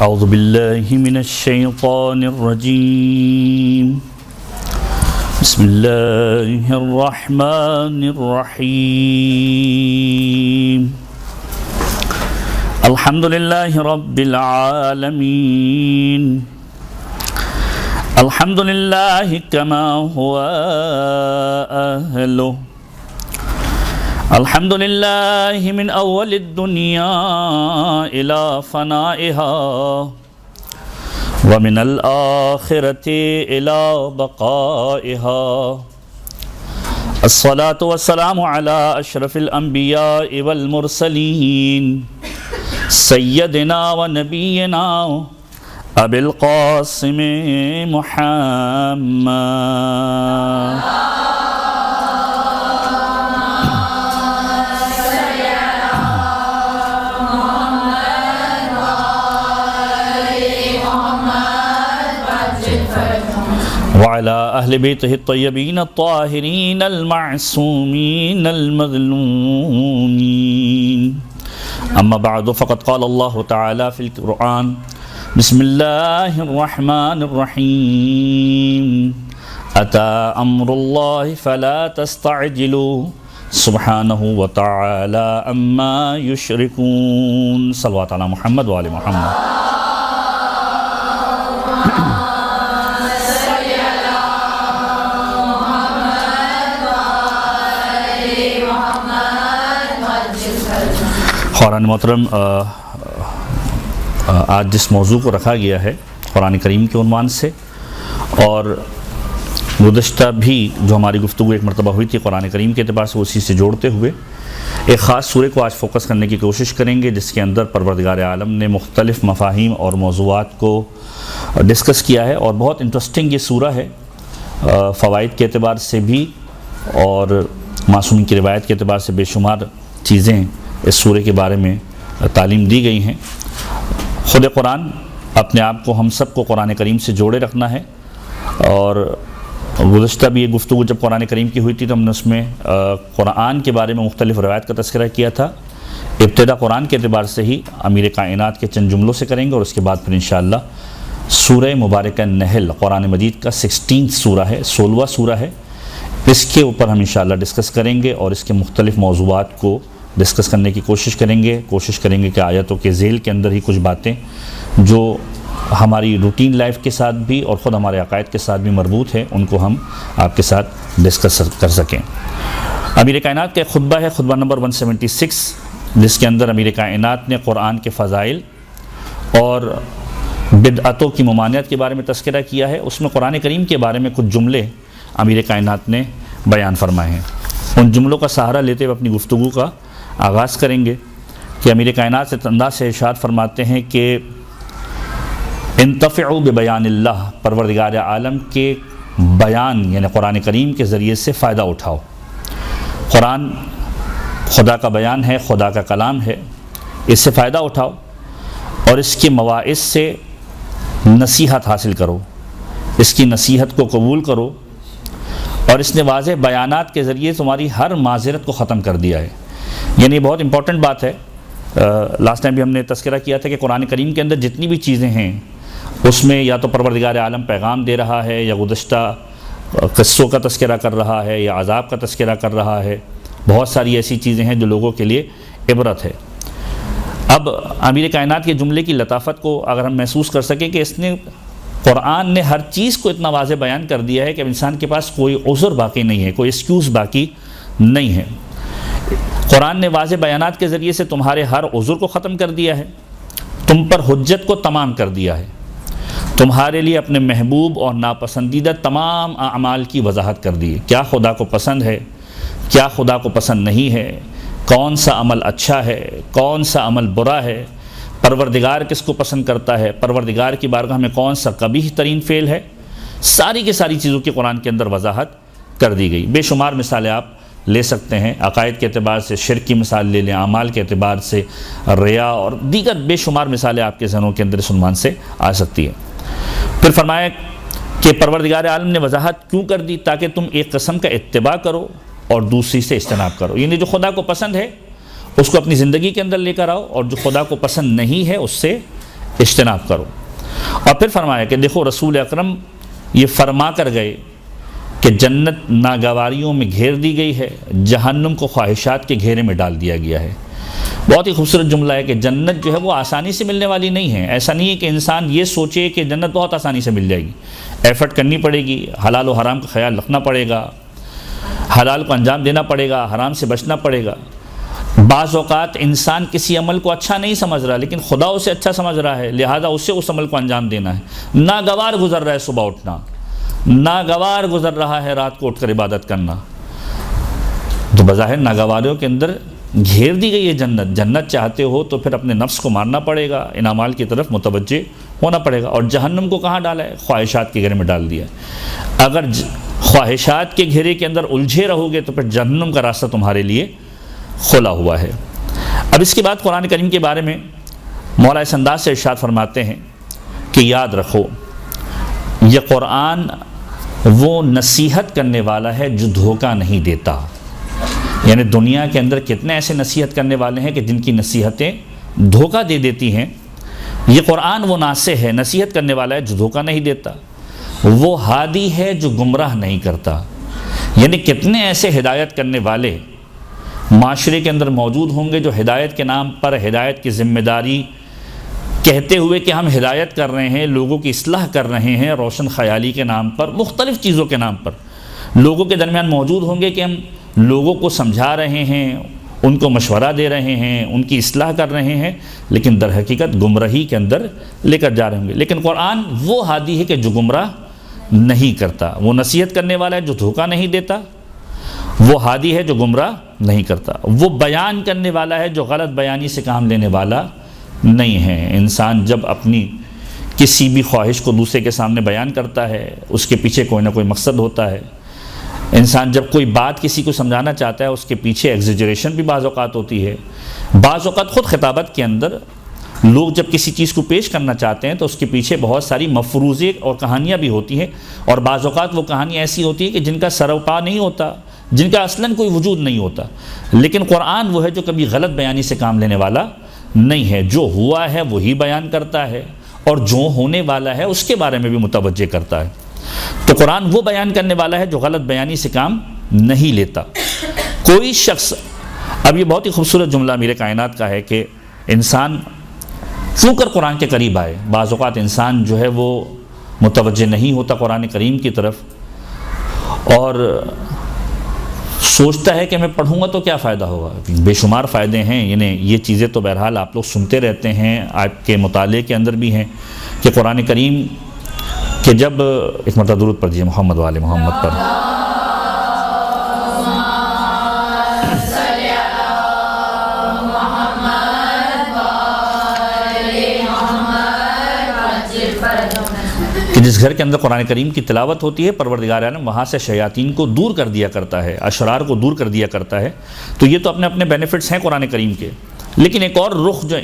أعوذ بالله من الشيطان الرجيم بسم الله الرحمن الرحيم الحمد لله رب العالمين الحمد لله كما هو أهله الحمد لله من أول الدنيا إلى فنائها ومن الآخرة إلى بقائها الصلاة والسلام على أشرف الأنبياء والمرسلين سيدنا ونبينا أبي القاسم محمد وعلى أهل بيته الطيبين الطاهرين المعصومين المظلومين أما بعد فقد قال الله تعالى في القرآن بسم الله الرحمن الرحيم أتى أمر الله فلا تستعجلوا سبحانه وتعالى أما يشركون صلوات على محمد وآل محمد قرآن محترم آج جس موضوع کو رکھا گیا ہے قرآن کریم کے عنوان سے، اور گزشتہ بھی جو ہماری گفتگو ایک مرتبہ ہوئی تھی قرآن کریم کے اعتبار سے اسی سے جوڑتے ہوئے ایک خاص سورے کو آج فوکس کرنے کی کوشش کریں گے، جس کے اندر پروردگار عالم نے مختلف مفاہیم اور موضوعات کو ڈسکس کیا ہے، اور بہت انٹرسٹنگ یہ سورہ ہے فوائد کے اعتبار سے بھی اور معصومین کی روایت کے اعتبار سے بے شمار چیزیں اس سورے کے بارے میں تعلیم دی گئی ہیں۔ خود قرآن اپنے آپ کو ہم سب کو قرآن کریم سے جوڑے رکھنا ہے، اور گزشتہ بھی یہ گفتگو جب قرآن کریم کی ہوئی تھی تو ہم نے اس میں قرآن کے بارے میں مختلف روایت کا تذکرہ کیا تھا۔ ابتدا قرآن کے اعتبار سے ہی امیر کائنات کے چند جملوں سے کریں گے، اور اس کے بعد پھر انشاءاللہ سورہ مبارکہ نحل قرآن مجید کا 16 سورہ ہے، 16واں سورہ ہے، اس کے اوپر ہم انشاءاللہ ڈسکس کریں گے اور اس کے مختلف موضوعات کو ڈسکس کرنے کی کوشش کریں گے کہ آیتوں کے ذیل کے اندر ہی کچھ باتیں جو ہماری روٹین لائف کے ساتھ بھی اور خود ہمارے عقائد کے ساتھ بھی مربوط ہے ان کو ہم آپ کے ساتھ ڈسکس کر سکیں۔ امیر کائنات کا خطبہ ہے، خطبہ نمبر 176، جس کے اندر امیر کائنات نے قرآن کے فضائل اور بدعتوں کی ممانعت کے بارے میں تذکرہ کیا ہے۔ اس میں قرآن کریم کے بارے میں کچھ جملے امیر کائنات نے بیان فرمائے ہیں۔ ان جملوں کا سہارا لیتے ہوئے اپنی گفتگو کا آغاز کریں گے کہ امیر کائنات سے انداز سے ارشاد فرماتے ہیں کہ انتفعوا ببیان اللہ، پروردگار عالم کے بیان یعنی قرآن کریم کے ذریعے سے فائدہ اٹھاؤ۔ قرآن خدا کا بیان ہے، خدا کا کلام ہے، اس سے فائدہ اٹھاؤ اور اس کے مواعظ سے نصیحت حاصل کرو، اس کی نصیحت کو قبول کرو، اور اس نے واضح بیانات کے ذریعے تمہاری ہر معذرت کو ختم کر دیا ہے۔ یعنی بہت امپورٹنٹ بات ہے، لاسٹ ٹائم بھی ہم نے تذکرہ کیا تھا کہ قرآن کریم کے اندر جتنی بھی چیزیں ہیں اس میں یا تو پروردگار عالم پیغام دے رہا ہے، یا گزشتہ قصوں کا تذکرہ کر رہا ہے، یا عذاب کا تذکرہ کر رہا ہے۔ بہت ساری ایسی چیزیں ہیں جو لوگوں کے لیے عبرت ہے۔ اب امیر کائنات کے جملے کی لطافت کو اگر ہم محسوس کر سکیں کہ اس نے قرآن نے ہر چیز کو اتنا واضح بیان کر دیا ہے کہ اب انسان کے پاس کوئی عذر باقی نہیں ہے، کوئی ایکسکیوز باقی نہیں ہے۔ قرآن نے واضح بیانات کے ذریعے سے تمہارے ہر عذر کو ختم کر دیا ہے، تم پر حجت کو تمام کر دیا ہے، تمہارے لیے اپنے محبوب اور ناپسندیدہ تمام اعمال کی وضاحت کر دی ہے۔ کیا خدا کو پسند ہے، کیا خدا کو پسند نہیں ہے، کون سا عمل اچھا ہے، کون سا عمل برا ہے، پروردگار کس کو پسند کرتا ہے، پروردگار کی بارگاہ میں کون سا قبیح ترین فعل ہے، ساری کی ساری چیزوں کی قرآن کے اندر وضاحت کر دی گئی۔ بے شمار مثالیں آپ لے سکتے ہیں، عقائد کے اعتبار سے شرک کی مثال لے لیں، اعمال کے اعتبار سے ریا اور دیگر بے شمار مثالیں آپ کے ذہنوں کے اندر اس عنوان سے آ سکتی ہیں۔ پھر فرمایا کہ پروردگار عالم نے وضاحت کیوں کر دی؟ تاکہ تم ایک قسم کا اتباع کرو اور دوسری سے اجتناب کرو، یعنی جو خدا کو پسند ہے اس کو اپنی زندگی کے اندر لے کر آؤ، اور جو خدا کو پسند نہیں ہے اس سے اجتناب کرو۔ اور پھر فرمایا کہ دیکھو رسول اکرم یہ فرما کر گئے کہ جنت ناگواریوں میں گھیر دی گئی ہے، جہنم کو خواہشات کے گھیرے میں ڈال دیا گیا ہے۔ بہت ہی خوبصورت جملہ ہے کہ جنت جو ہے وہ آسانی سے ملنے والی نہیں ہے۔ ایسا نہیں ہے کہ انسان یہ سوچے کہ جنت بہت آسانی سے مل جائے گی، ایفرٹ کرنی پڑے گی، حلال و حرام کا خیال رکھنا پڑے گا، حلال کو انجام دینا پڑے گا، حرام سے بچنا پڑے گا۔ بعض اوقات انسان کسی عمل کو اچھا نہیں سمجھ رہا لیکن خدا اسے اچھا سمجھ رہا ہے، لہذا اسے اس عمل کو انجام دینا ہے۔ ناگوار گزر رہا ہے صبح اٹھنا، ناگوار گزر رہا ہے رات کو اٹھ کر عبادت کرنا، تو بظاہر ناگواریوں کے اندر گھیر دی گئی ہے جنت۔ جنت چاہتے ہو تو پھر اپنے نفس کو مارنا پڑے گا، ان اعمال کی طرف متوجہ ہونا پڑے گا۔ اور جہنم کو کہاں ڈالا ہے؟ خواہشات کے گھیرے میں ڈال دیا ہے۔ اگر خواہشات کے گھیرے کے اندر الجھے رہو گے تو پھر جہنم کا راستہ تمہارے لیے کھلا ہوا ہے۔ اب اس کے بعد قرآن کریم کے بارے میں مولا اس انداز سے ارشاد فرماتے ہیں کہ یاد رکھو یہ قرآن وہ نصیحت کرنے والا ہے جو دھوکہ نہیں دیتا۔ یعنی دنیا کے اندر کتنے ایسے نصیحت کرنے والے ہیں کہ جن کی نصیحتیں دھوکہ دے دیتی ہیں، یہ قرآن وہ ناصح ہے، نصیحت کرنے والا ہے جو دھوکہ نہیں دیتا، وہ ہادی ہے جو گمراہ نہیں کرتا۔ یعنی کتنے ایسے ہدایت کرنے والے معاشرے کے اندر موجود ہوں گے جو ہدایت کے نام پر ہدایت کی ذمہ داری کہتے ہوئے کہ ہم ہدایت کر رہے ہیں، لوگوں کی اصلاح کر رہے ہیں، روشن خیالی کے نام پر، مختلف چیزوں کے نام پر لوگوں کے درمیان موجود ہوں گے کہ ہم لوگوں کو سمجھا رہے ہیں، ان کو مشورہ دے رہے ہیں، ان کی اصلاح کر رہے ہیں، لیکن در حقیقت گمراہی کے اندر لے کر جا رہے ہوں گے۔ لیکن قرآن وہ ہادی ہے کہ جو گمراہ نہیں کرتا، وہ نصیحت کرنے والا ہے جو دھوکہ نہیں دیتا، وہ ہادی ہے جو گمراہ نہیں کرتا، وہ بیان کرنے والا ہے جو غلط بیانی سے کام لینے والا نہیں ہے۔ انسان جب اپنی کسی بھی خواہش کو دوسرے کے سامنے بیان کرتا ہے، اس کے پیچھے کوئی نہ کوئی مقصد ہوتا ہے۔ انسان جب کوئی بات کسی کو سمجھانا چاہتا ہے، اس کے پیچھے ایگزیجریشن بھی بعض اوقات ہوتی ہے۔ بعض اوقات خود خطابت کے اندر لوگ جب کسی چیز کو پیش کرنا چاہتے ہیں تو اس کے پیچھے بہت ساری مفروضے اور کہانیاں بھی ہوتی ہیں، اور بعض اوقات وہ کہانیاں ایسی ہوتی ہیں کہ جن کا سر و پا نہیں ہوتا، جن کا اصلاً کوئی وجود نہیں ہوتا۔ لیکن قرآن وہ ہے جو کبھی غلط بیانی سے کام لینے والا نہیں ہے، جو ہوا ہے وہی بیان کرتا ہے، اور جو ہونے والا ہے اس کے بارے میں بھی متوجہ کرتا ہے۔ تو قرآن وہ بیان کرنے والا ہے جو غلط بیانی سے کام نہیں لیتا۔ کوئی شخص، اب یہ بہت ہی خوبصورت جملہ امیر کائنات کا ہے کہ انسان کیوں کر قرآن کے قریب آئے۔ بعض اوقات انسان جو ہے وہ متوجہ نہیں ہوتا قرآن کریم کی طرف، اور سوچتا ہے کہ میں پڑھوں گا تو کیا فائدہ ہوگا۔ بے شمار فائدے ہیں، یعنی یہ چیزیں تو بہرحال آپ لوگ سنتے رہتے ہیں، آپ کے مطالعے کے اندر بھی ہیں کہ قرآن کریم کہ جب ایک مرتبہ درود پڑھیے محمد والے محمد پر۔ کہ جس گھر کے اندر قرآن کریم کی تلاوت ہوتی ہے، پروردگار عالم وہاں سے شیاطین کو دور کر دیا کرتا ہے، اشرار کو دور کر دیا کرتا ہے۔ تو یہ تو اپنے اپنے بینیفٹس ہیں قرآن کریم کے، لیکن ایک اور رخ جو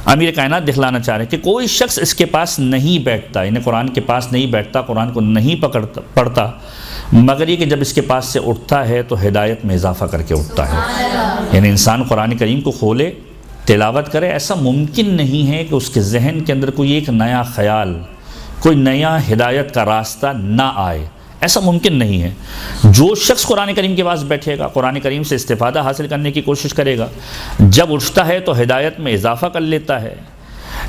امیر کائنات دکھلانا چاہ رہے ہیں کہ کوئی شخص اس کے پاس نہیں بیٹھتا، یعنی قرآن کے پاس نہیں بیٹھتا، قرآن کو نہیں پڑھتا، مگر یہ کہ جب اس کے پاس سے اٹھتا ہے تو ہدایت میں اضافہ کر کے اٹھتا ہے۔ یعنی انسان قرآن کریم کو کھولے، تلاوت کرے، ایسا ممکن نہیں ہے کہ اس کے ذہن کے اندر کوئی ایک نیا خیال، کوئی نیا ہدایت کا راستہ نہ آئے، ایسا ممکن نہیں ہے۔ جو شخص قرآن کریم کے پاس بیٹھے گا، قرآن کریم سے استفادہ حاصل کرنے کی کوشش کرے گا، جب اٹھتا ہے تو ہدایت میں اضافہ کر لیتا ہے،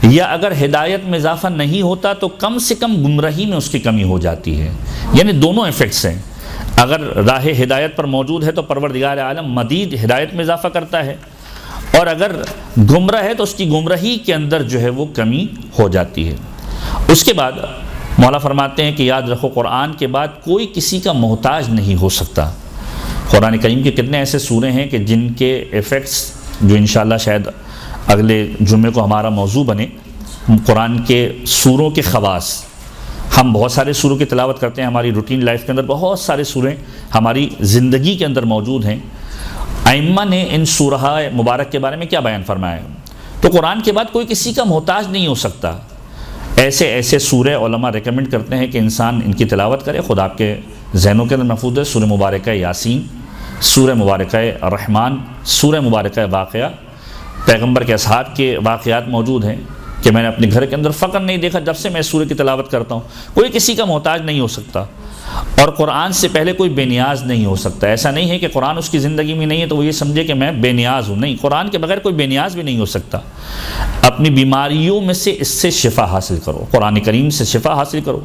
یا اگر ہدایت میں اضافہ نہیں ہوتا تو کم سے کم گمراہی میں اس کی کمی ہو جاتی ہے۔ یعنی دونوں ایفیکٹس ہیں، اگر راہ ہدایت پر موجود ہے تو پروردگار عالم مزید ہدایت میں اضافہ کرتا ہے، اور اگر گمراہ ہے تو اس کی گمراہی کے اندر جو ہے وہ کمی ہو جاتی ہے۔ اس کے بعد مولا فرماتے ہیں کہ یاد رکھو قرآن کے بعد کوئی کسی کا محتاج نہیں ہو سکتا۔ قرآن کریم کے کتنے ایسے سورے ہیں کہ جن کے ایفیکٹس جو انشاءاللہ شاید اگلے جمعے کو ہمارا موضوع بنے، قرآن کے سوروں کے خواص۔ ہم بہت سارے سوروں کی تلاوت کرتے ہیں، ہماری روٹین لائف کے اندر بہت سارے سورے ہماری زندگی کے اندر موجود ہیں۔ ائمہ نے ان سورہ مبارک کے بارے میں کیا بیان فرمایا ہے؟ تو قرآن کے بعد کوئی کسی کا محتاج نہیں ہو سکتا۔ ایسے ایسے سورہ علماء ریکمنڈ کرتے ہیں کہ انسان ان کی تلاوت کرے، خود آپ کے ذہنوں کے اندر محفوظ ہے۔ سورہ مبارکہ یاسین، سورہ مبارکہ رحمان، سورہ مبارکہ واقعہ، پیغمبر کے اصحاب کے واقعات موجود ہیں، کہ میں نے اپنے گھر کے اندر فقر نہیں دیکھا جب سے میں اس سورہ کی تلاوت کرتا ہوں۔ کوئی کسی کا محتاج نہیں ہو سکتا، اور قرآن سے پہلے کوئی بے نیاز نہیں ہو سکتا۔ ایسا نہیں ہے کہ قرآن اس کی زندگی میں نہیں ہے تو وہ یہ سمجھے کہ میں بے نیاز ہوں، نہیں، قرآن کے بغیر کوئی بے نیاز بھی نہیں ہو سکتا۔ اپنی بیماریوں میں سے اس سے شفا حاصل کرو، قرآن کریم سے شفا حاصل کرو،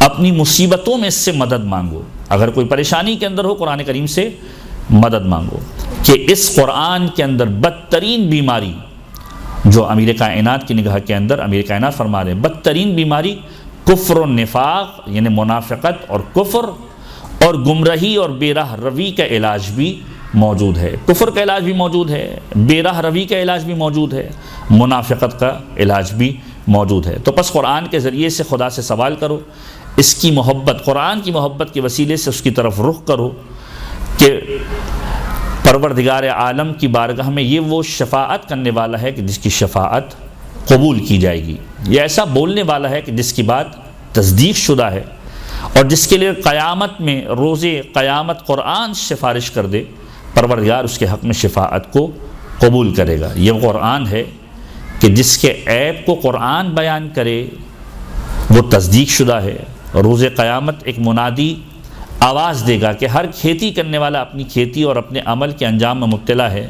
اپنی مصیبتوں میں اس سے مدد مانگو، اگر کوئی پریشانی کے اندر ہو قرآن کریم سے مدد مانگو، کہ اس قرآن کے اندر بدترین بیماری جو امیر کائنات کی نگاہ کے اندر امیر کائنات فرما رہے ہیں، بدترین بیماری کفر و نفاق یعنی منافقت اور کفر اور گمراہی اور بے راہ روی کا علاج بھی موجود ہے۔ کفر کا علاج بھی موجود ہے، بے راہ روی کا علاج بھی موجود ہے، منافقت کا علاج بھی موجود ہے۔ تو پس قرآن کے ذریعے سے خدا سے سوال کرو، اس کی محبت، قرآن کی محبت کے وسیلے سے اس کی طرف رخ کرو کہ پروردگار عالم کی بارگاہ میں یہ وہ شفاعت کرنے والا ہے کہ جس کی شفاعت قبول کی جائے گی، یہ ایسا بولنے والا ہے کہ جس کی بات تصدیق شدہ ہے، اور جس کے لیے قیامت میں روز قیامت قرآن سفارش کر دے، پروردگار اس کے حق میں شفاعت کو قبول کرے گا۔ یہ قرآن ہے کہ جس کے عیب کو قرآن بیان کرے وہ تصدیق شدہ ہے۔ روز قیامت ایک منادی آواز دے گا کہ ہر کھیتی کرنے والا اپنی کھیتی اور اپنے عمل کے انجام میں مبتلا ہے،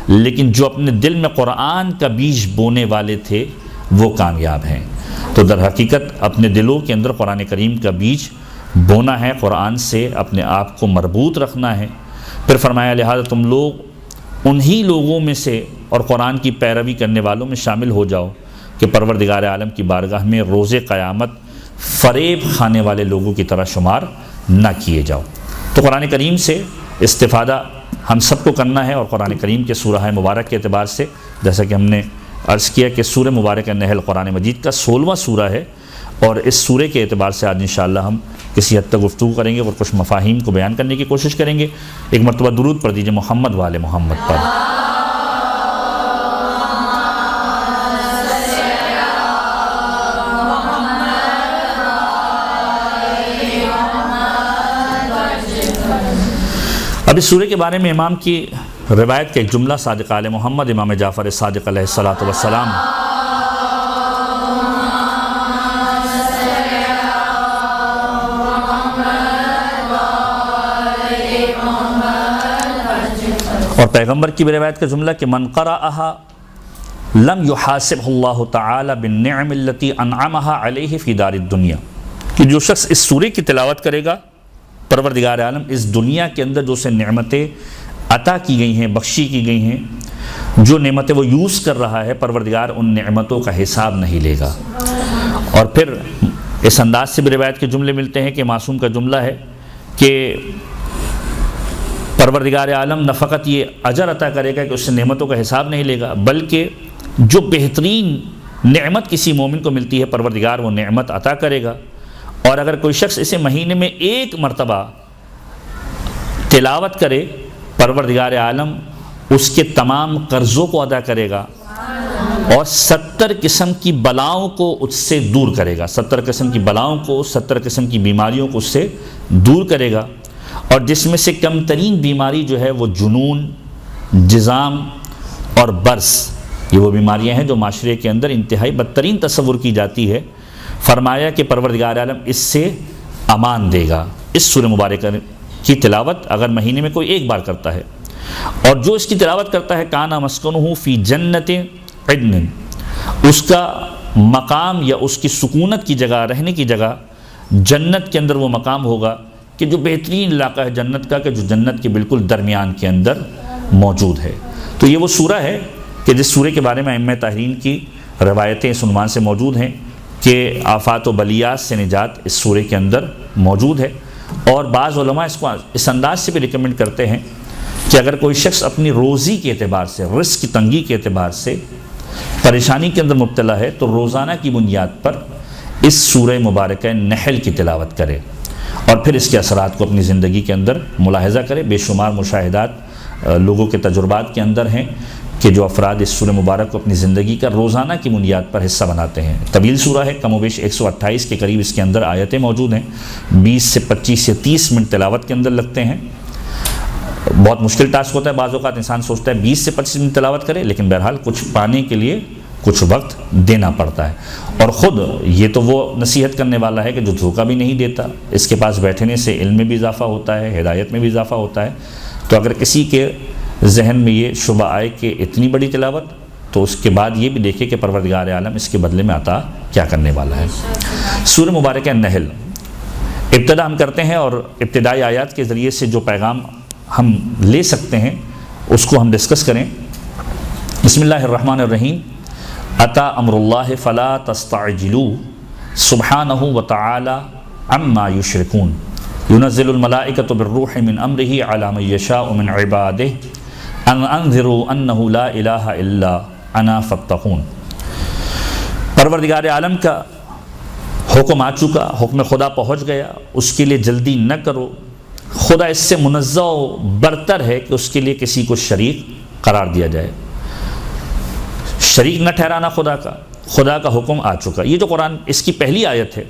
لیکن جو اپنے دل میں قرآن کا بیج بونے والے تھے وہ کامیاب ہیں۔ تو در حقیقت اپنے دلوں کے اندر قرآن کریم کا بیج بونا ہے، قرآن سے اپنے آپ کو مربوط رکھنا ہے۔ پھر فرمایا لہذا تم لوگ انہی لوگوں میں سے اور قرآن کی پیروی کرنے والوں میں شامل ہو جاؤ کہ پروردگار عالم کی بارگاہ میں روز قیامت فریب کھانے والے لوگوں کی طرح شمار نہ کیے جاؤ۔ تو قرآن کریم سے استفادہ ہم سب کو کرنا ہے، اور قرآن کریم کے سورہ مبارک کے اعتبار سے جیسا کہ ہم نے عرض کیا کہ سورہ مبارک نحل قرآن مجید کا 16واں سورہ ہے، اور اس سورہ کے اعتبار سے آج انشاءاللہ ہم کسی حد تک گفتگو کریں گے اور کچھ مفاہیم کو بیان کرنے کی کوشش کریں گے۔ ایک مرتبہ درود پڑھ دیجئے محمد والے محمد پر۔ اب اس سورہ کے بارے میں امام کی روایت کا ایک جملہ صادق آل محمد امام جعفر صادق علیہ الصلوۃ والسلام اور پیغمبر کی بھی روایت کا جملہ کہ من قرأہا لم یحاسبہ اللہ تعالی بالنعم التي انعمها علیہ فی دار الدنیا، کہ جو شخص اس سورہ کی تلاوت کرے گا پروردگار عالم اس دنیا کے اندر جو سے نعمتیں عطا کی گئی ہیں، بخشی کی گئی ہیں، جو نعمتیں وہ یوز کر رہا ہے، پروردگار ان نعمتوں کا حساب نہیں لے گا۔ اور پھر اس انداز سے بھی روایت کے جملے ملتے ہیں کہ معصوم کا جملہ ہے کہ پروردگار عالم نہ فقط یہ اجر عطا کرے گا کہ اس سے نعمتوں کا حساب نہیں لے گا، بلکہ جو بہترین نعمت کسی مومن کو ملتی ہے پروردگار وہ نعمت عطا کرے گا۔ اور اگر کوئی شخص اسے مہینے میں ایک مرتبہ تلاوت کرے، پروردگار عالم اس کے تمام قرضوں کو ادا کرے گا اور 70 قسم کی بلاؤں کو اس سے دور کرے گا، 70 قسم کی بلاؤں کو، 70 قسم کی بیماریوں کو اس سے دور کرے گا، اور جس میں سے کم ترین بیماری جو ہے وہ جنون، جزام اور برس، یہ وہ بیماریاں ہیں جو معاشرے کے اندر انتہائی بدترین تصور کی جاتی ہے۔ فرمایا کہ پروردگار عالم اس سے امان دے گا۔ اس سورہ مبارکہ کی تلاوت اگر مہینے میں کوئی ایک بار کرتا ہے، اور جو اس کی تلاوت کرتا ہے کانا مسکنہ فی جنت عدن، اس کا مقام یا اس کی سکونت کی جگہ، رہنے کی جگہ جنت کے اندر وہ مقام ہوگا کہ جو بہترین علاقہ ہے جنت کا، کہ جو جنت کے بالکل درمیان کے اندر موجود ہے۔ تو یہ وہ سورہ ہے کہ جس سورہ کے بارے میں ائمہ طاہرین کی روایتیں اس عنوان سے موجود ہیں کہ آفات و بلیات سے نجات اس سورہ کے اندر موجود ہے، اور بعض علماء اس کو اس انداز سے بھی ریکمنڈ کرتے ہیں کہ اگر کوئی شخص اپنی روزی کے اعتبار سے، رزق کی تنگی کے اعتبار سے پریشانی کے اندر مبتلا ہے تو روزانہ کی بنیاد پر اس سورہ مبارکہ نحل کی تلاوت کرے، اور پھر اس کے اثرات کو اپنی زندگی کے اندر ملاحظہ کرے۔ بے شمار مشاہدات لوگوں کے تجربات کے اندر ہیں کہ جو افراد اس سورہ مبارک کو اپنی زندگی کا روزانہ کی بنیاد پر حصہ بناتے ہیں۔ طویل سورہ ہے، کم و بیش 128 کے قریب اس کے اندر آیتیں موجود ہیں، 20 سے 25 سے 30 منٹ تلاوت کے اندر لگتے ہیں۔ بہت مشکل ٹاسک ہوتا ہے، بعض اوقات انسان سوچتا ہے 20 سے 25 منٹ تلاوت کرے، لیکن بہرحال کچھ پانے کے لیے کچھ وقت دینا پڑتا ہے۔ اور خود یہ تو وہ نصیحت کرنے والا ہے کہ جو دھوکہ بھی نہیں دیتا، اس کے پاس بیٹھنے سے علم میں بھی اضافہ ہوتا ہے، ہدایت میں بھی اضافہ ہوتا ہے۔ تو اگر کسی کے ذہن میں یہ شبہ آئے کہ اتنی بڑی تلاوت، تو اس کے بعد یہ بھی دیکھے کہ پروردگار عالم اس کے بدلے میں عطا کیا کرنے والا ہے۔ سورہ مبارکہ النحل ابتدا ہم کرتے ہیں، اور ابتدائی آیات کے ذریعے سے جو پیغام ہم لے سکتے ہیں اس کو ہم ڈسکس کریں۔ بسم اللہ الرحمن الرحیم۔ اتی امر اللہ فلا تستعجلوہ سبحانہ وتعالی عما یشرکون، ينزل الملائکۃ بالروح من امرہ علی من یشاء من عبادہ ان انذروا انہ لا الہ الا انا فاتقون۔ پروردگار عالم کا حکم آ چکا، حکم خدا پہنچ گیا، اس کے لیے جلدی نہ کرو۔ خدا اس سے منزہ و برتر ہے کہ اس کے لیے کسی کو شریک قرار دیا جائے، شریک نہ ٹھہرانا خدا کا حکم آ چکا۔ یہ جو قرآن اس کی پہلی آیت ہے،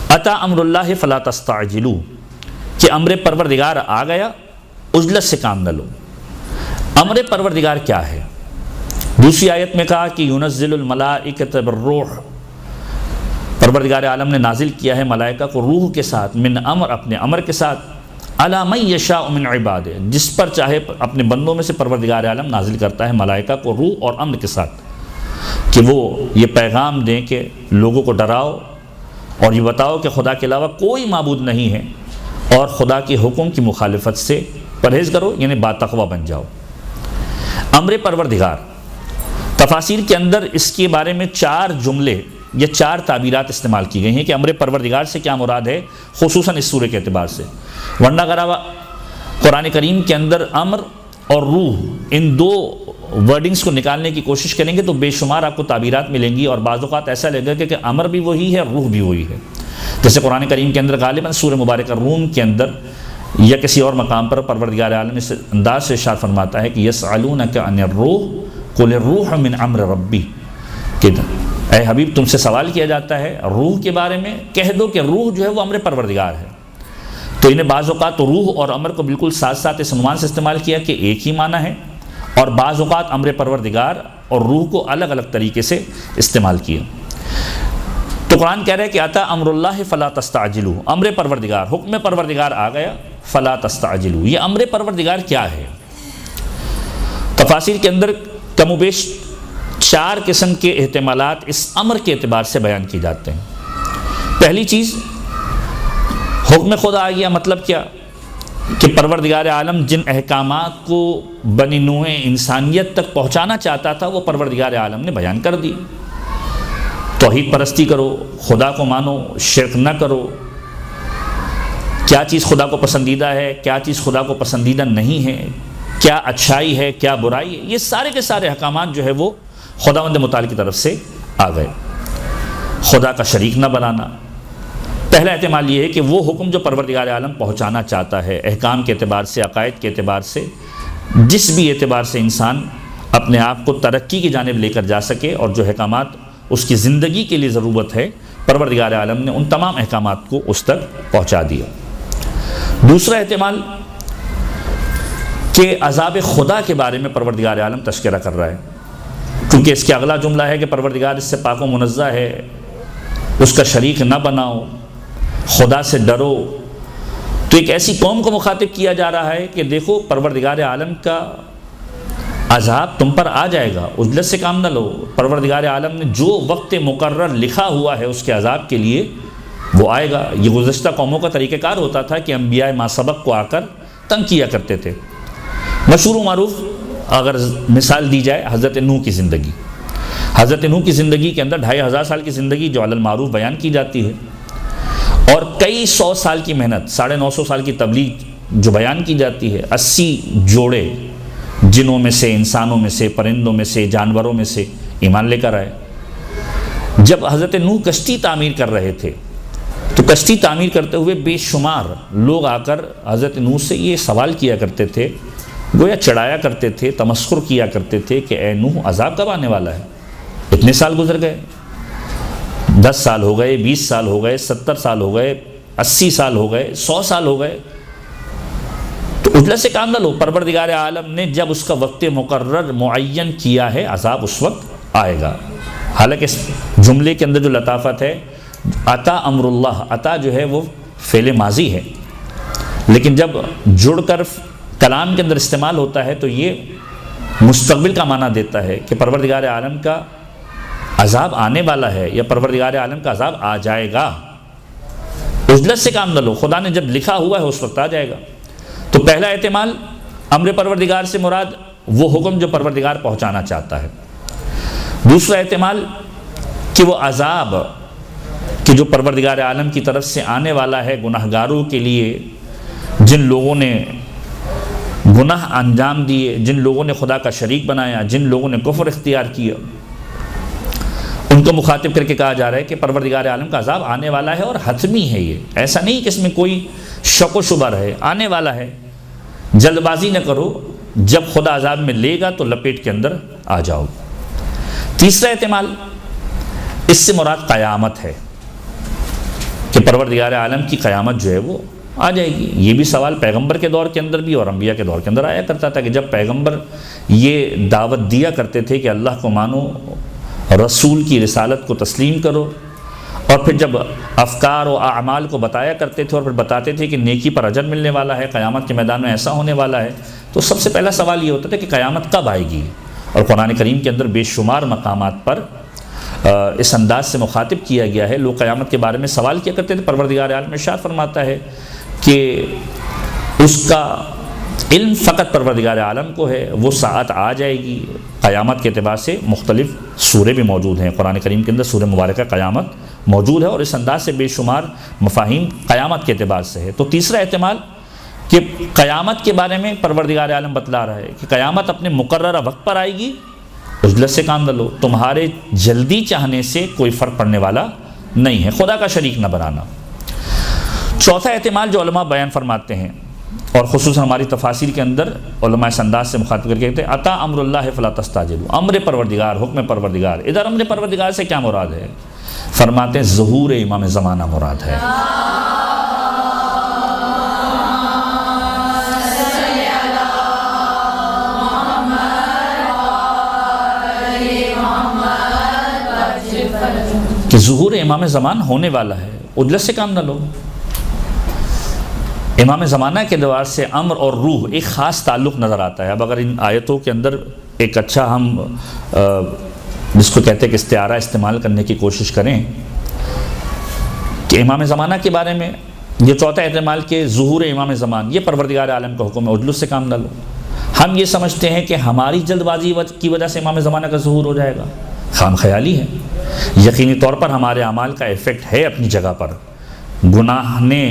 اتی امر اللہ فلا تستعجلوا، کہ امر پروردگار آ گیا، عجلت سے کام نہ لو۔ امر پروردگار کیا ہے؟ دوسری آیت میں کہا کہ ينزل الملائکۃ بالروح، پروردگار عالم نے نازل کیا ہے ملائکہ کو روح کے ساتھ، من امر، اپنے امر کے ساتھ، علی من یشاء من عبادہ، جس پر چاہے اپنے بندوں میں سے پروردگار عالم نازل کرتا ہے ملائکہ کو روح اور امر کے ساتھ، کہ وہ یہ پیغام دیں کہ لوگوں کو ڈراؤ اور یہ بتاؤ کہ خدا کے علاوہ کوئی معبود نہیں ہے، اور خدا کے حکم کی مخالفت سے پرہیز کرو، یعنی باتقویٰ بن جاؤ۔ امر پروردگار، تفاسیر کے اندر اس کے بارے میں 4 جملے یا 4 تعبیرات استعمال کی گئی ہیں کہ امر پروردگار سے کیا مراد ہے، خصوصاً اس سورہ کے اعتبار سے۔ ورنہ اگر قرآن کریم کے اندر امر اور روح، ان 2 ورڈنگز کو نکالنے کی کوشش کریں گے تو بے شمار آپ کو تعبیرات ملیں گی، اور بعض اوقات ایسا لگے گا کہ امر بھی وہی ہے، روح بھی وہی ہے۔ جیسے قرآن کریم کے اندر غالباً سورہ مبارکہ روم کے اندر یا کسی اور مقام پر پروردگار عالم اس انداز سے ارشاد فرماتا ہے کہ یسألونک عن الروح قل الروح من امر ربی، کہ اے حبیب تم سے سوال کیا جاتا ہے روح کے بارے میں، کہہ دو کہ روح جو ہے وہ امر پروردگار ہے۔ تو انہیں بعض اوقات روح اور امر کو بالکل ساتھ ساتھ اس عنوان سے استعمال کیا کہ ایک ہی معنی ہے، اور بعض اوقات امر پروردگار اور روح کو الگ الگ طریقے سے استعمال کیا۔ تو قرآن کہہ رہا ہے کہ اتی امر اللہ فلا تستعجلوا، امر پروردگار، حکم پروردگار آ گیا، فلا تستعجلوا۔ یہ امر پروردگار کیا ہے؟ تفاسیر کے اندر کم و بیش 4 قسم کے احتمالات اس امر کے اعتبار سے بیان کی جاتے ہیں۔ پہلی چیز، حکم خدا آ گیا، مطلب کیا کہ پروردگار عالم جن احکامات کو بنی نوع انسانیت تک پہنچانا چاہتا تھا وہ پروردگار عالم نے بیان کر دی۔ توحید پرستی کرو، خدا کو مانو، شرک نہ کرو، کیا چیز خدا کو پسندیدہ ہے، کیا چیز خدا کو پسندیدہ نہیں ہے، کیا اچھائی ہے، کیا برائی ہے، یہ سارے کے سارے احکامات جو ہے وہ خداوند متعال کی طرف سے آ گئے۔ خدا کا شریک نہ بنانا، پہلا احتمال یہ ہے کہ وہ حکم جو پروردگار عالم پہنچانا چاہتا ہے، احکام کے اعتبار سے، عقائد کے اعتبار سے، جس بھی اعتبار سے انسان اپنے آپ کو ترقی کی جانب لے کر جا سکے، اور جو احکامات اس کی زندگی کے لیے ضرورت ہے، پروردگار عالم نے ان تمام احکامات کو اس تک پہنچا دیا۔ دوسرا احتمال کہ عذاب خدا کے بارے میں پروردگار عالم تذکرہ کر رہا ہے، کیونکہ اس کے اگلا جملہ ہے کہ پروردگار اس سے پاک و منزہ ہے، اس کا شریک نہ بناؤ، خدا سے ڈرو۔ تو ایک ایسی قوم کو مخاطب کیا جا رہا ہے کہ دیکھو پروردگار عالم کا عذاب تم پر آ جائے گا، عجلت سے کام نہ لو۔ پروردگار عالم نے جو وقت مقرر لکھا ہوا ہے اس کے عذاب کے لیے وہ آئے گا۔ یہ گزشتہ قوموں کا طریقہ کار ہوتا تھا کہ انبیاء ما سبق کو آ کر تنگ کیا کرتے تھے۔ مشہور و معروف اگر مثال دی جائے حضرت نوح کی زندگی، حضرت نوح کی زندگی کے اندر 2500 سال کی زندگی جو علی المعروف بیان کی جاتی ہے، اور کئی 100 سال کی محنت، 950 سال کی تبلیغ جو بیان کی جاتی ہے، 80 جوڑے جنوں میں سے، انسانوں میں سے، پرندوں میں سے، جانوروں میں سے ایمان لے کر آئے۔ جب حضرت نوح کشتی تعمیر کر رہے تھے تو کشتی تعمیر کرتے ہوئے بے شمار لوگ آ کر حضرت نوح سے یہ سوال کیا کرتے تھے، گویا چڑھایا کرتے تھے، تمسخر کیا کرتے تھے کہ اے نوح عذاب کب آنے والا ہے؟ اتنے سال گزر گئے، 10 سال ہو گئے، 20 سال ہو گئے، 70 سال ہو گئے، 80 سال ہو گئے، 100 سال ہو گئے، تو عجلت سے کام نہ لو۔ پروردگار عالم نے جب اس کا وقت مقرر معین کیا ہے، عذاب اس وقت آئے گا۔ حالانکہ اس جملے کے اندر جو لطافت ہے، عطا امر اللہ، عطا جو ہے وہ فعل ماضی ہے، لیکن جب جڑ کر کلام کے اندر استعمال ہوتا ہے تو یہ مستقبل کا معنی دیتا ہے کہ پروردگار عالم کا عذاب آنے والا ہے یا پروردگار عالم کا عذاب آ جائے گا۔ عجلت سے کام نہ لو، خدا نے جب لکھا ہوا ہے اس وقت آ جائے گا۔ تو پہلا احتمال امر پروردگار سے مراد وہ حکم جو پروردگار پہنچانا چاہتا ہے۔ دوسرا احتمال کہ وہ عذاب کہ جو پروردگار عالم کی طرف سے آنے والا ہے گناہگاروں کے لیے، جن لوگوں نے گناہ انجام دیے، جن لوگوں نے خدا کا شریک بنایا، جن لوگوں نے کفر اختیار کیا، ان کو مخاطب کر کے کہا جا رہا ہے کہ پروردگار عالم کا عذاب آنے والا ہے اور حتمی ہے۔ یہ ایسا نہیں کہ اس میں کوئی شک و شبہ رہے، آنے والا ہے۔ جلد بازی نہ کرو، جب خدا عذاب میں لے گا تو لپیٹ کے اندر آ جاؤ۔ تیسرا احتمال، اس سے مراد قیامت ہے کہ پروردگار عالم کی قیامت جو ہے وہ آ جائے گی۔ یہ بھی سوال پیغمبر کے دور کے اندر بھی اور انبیاء کے دور کے اندر آیا کرتا تھا کہ جب پیغمبر یہ دعوت دیا کرتے تھے کہ اللہ کو مانو، رسول کی رسالت کو تسلیم کرو، اور پھر جب افکار و اعمال کو بتایا کرتے تھے اور پھر بتاتے تھے کہ نیکی پر اجر ملنے والا ہے، قیامت کے میدان میں ایسا ہونے والا ہے، تو سب سے پہلا سوال یہ ہوتا تھا کہ قیامت کب آئے گی؟ اور قرآن کریم کے اندر بے شمار مقامات پر اس انداز سے مخاطب کیا گیا ہے۔ لوگ قیامت کے بارے میں سوال کیا کرتے تھے، پروردگار عالم ارشاد فرماتا ہے کہ اس کا علم فقط پروردگار عالم کو ہے، وہ ساعت آ جائے گی۔ قیامت کے اعتبار سے مختلف سورے بھی موجود ہیں، قرآن کریم کے اندر سورہ مبارکہ قیامت موجود ہے، اور اس انداز سے بے شمار مفاہیم قیامت کے اعتبار سے ہے۔ تو تیسرا احتمال کہ قیامت کے بارے میں پروردگار عالم بتلا رہا ہے کہ قیامت اپنے مقررہ وقت پر آئے گی، عجلت سے کام نہ لو، تمہارے جلدی چاہنے سے کوئی فرق پڑنے والا نہیں ہے، خدا کا شریک نہ بنانا۔ چوتھا احتمال جو علماء بیان فرماتے ہیں، اور خصوصاً ہماری تفاسیر کے اندر علماء اس انداز سے مخاطب کر کے کہتے ہیں عطا امر اللہ فلا تستعجلوا، امر پروردگار، حکم پروردگار۔ ادھر امر پروردگار سے کیا مراد ہے؟ فرماتے ہیں ظہور امام زمانہ مراد ہے۔ کہ ظہور امام زمان ہونے والا ہے، عجلت سے کام نہ لو۔ امام زمانہ کے اعتبار سے امر اور روح ایک خاص تعلق نظر آتا ہے۔ اب اگر ان آیتوں کے اندر ایک اچھا ہم جس کو کہتے ہیں کہ استعارہ استعمال کرنے کی کوشش کریں کہ امام زمانہ کے بارے میں یہ چوتھا احتمال کہ ظہور امام زمان یہ پروردگار عالم کا حکم ہے، عجلت سے کام نہ لو۔ ہم یہ سمجھتے ہیں کہ ہماری جلد بازی کی وجہ سے امام زمانہ کا ظہور ہو جائے گا، خام خیالی ہے۔ یقینی طور پر ہمارے اعمال کا ایفیکٹ ہے اپنی جگہ پر، گناہ نے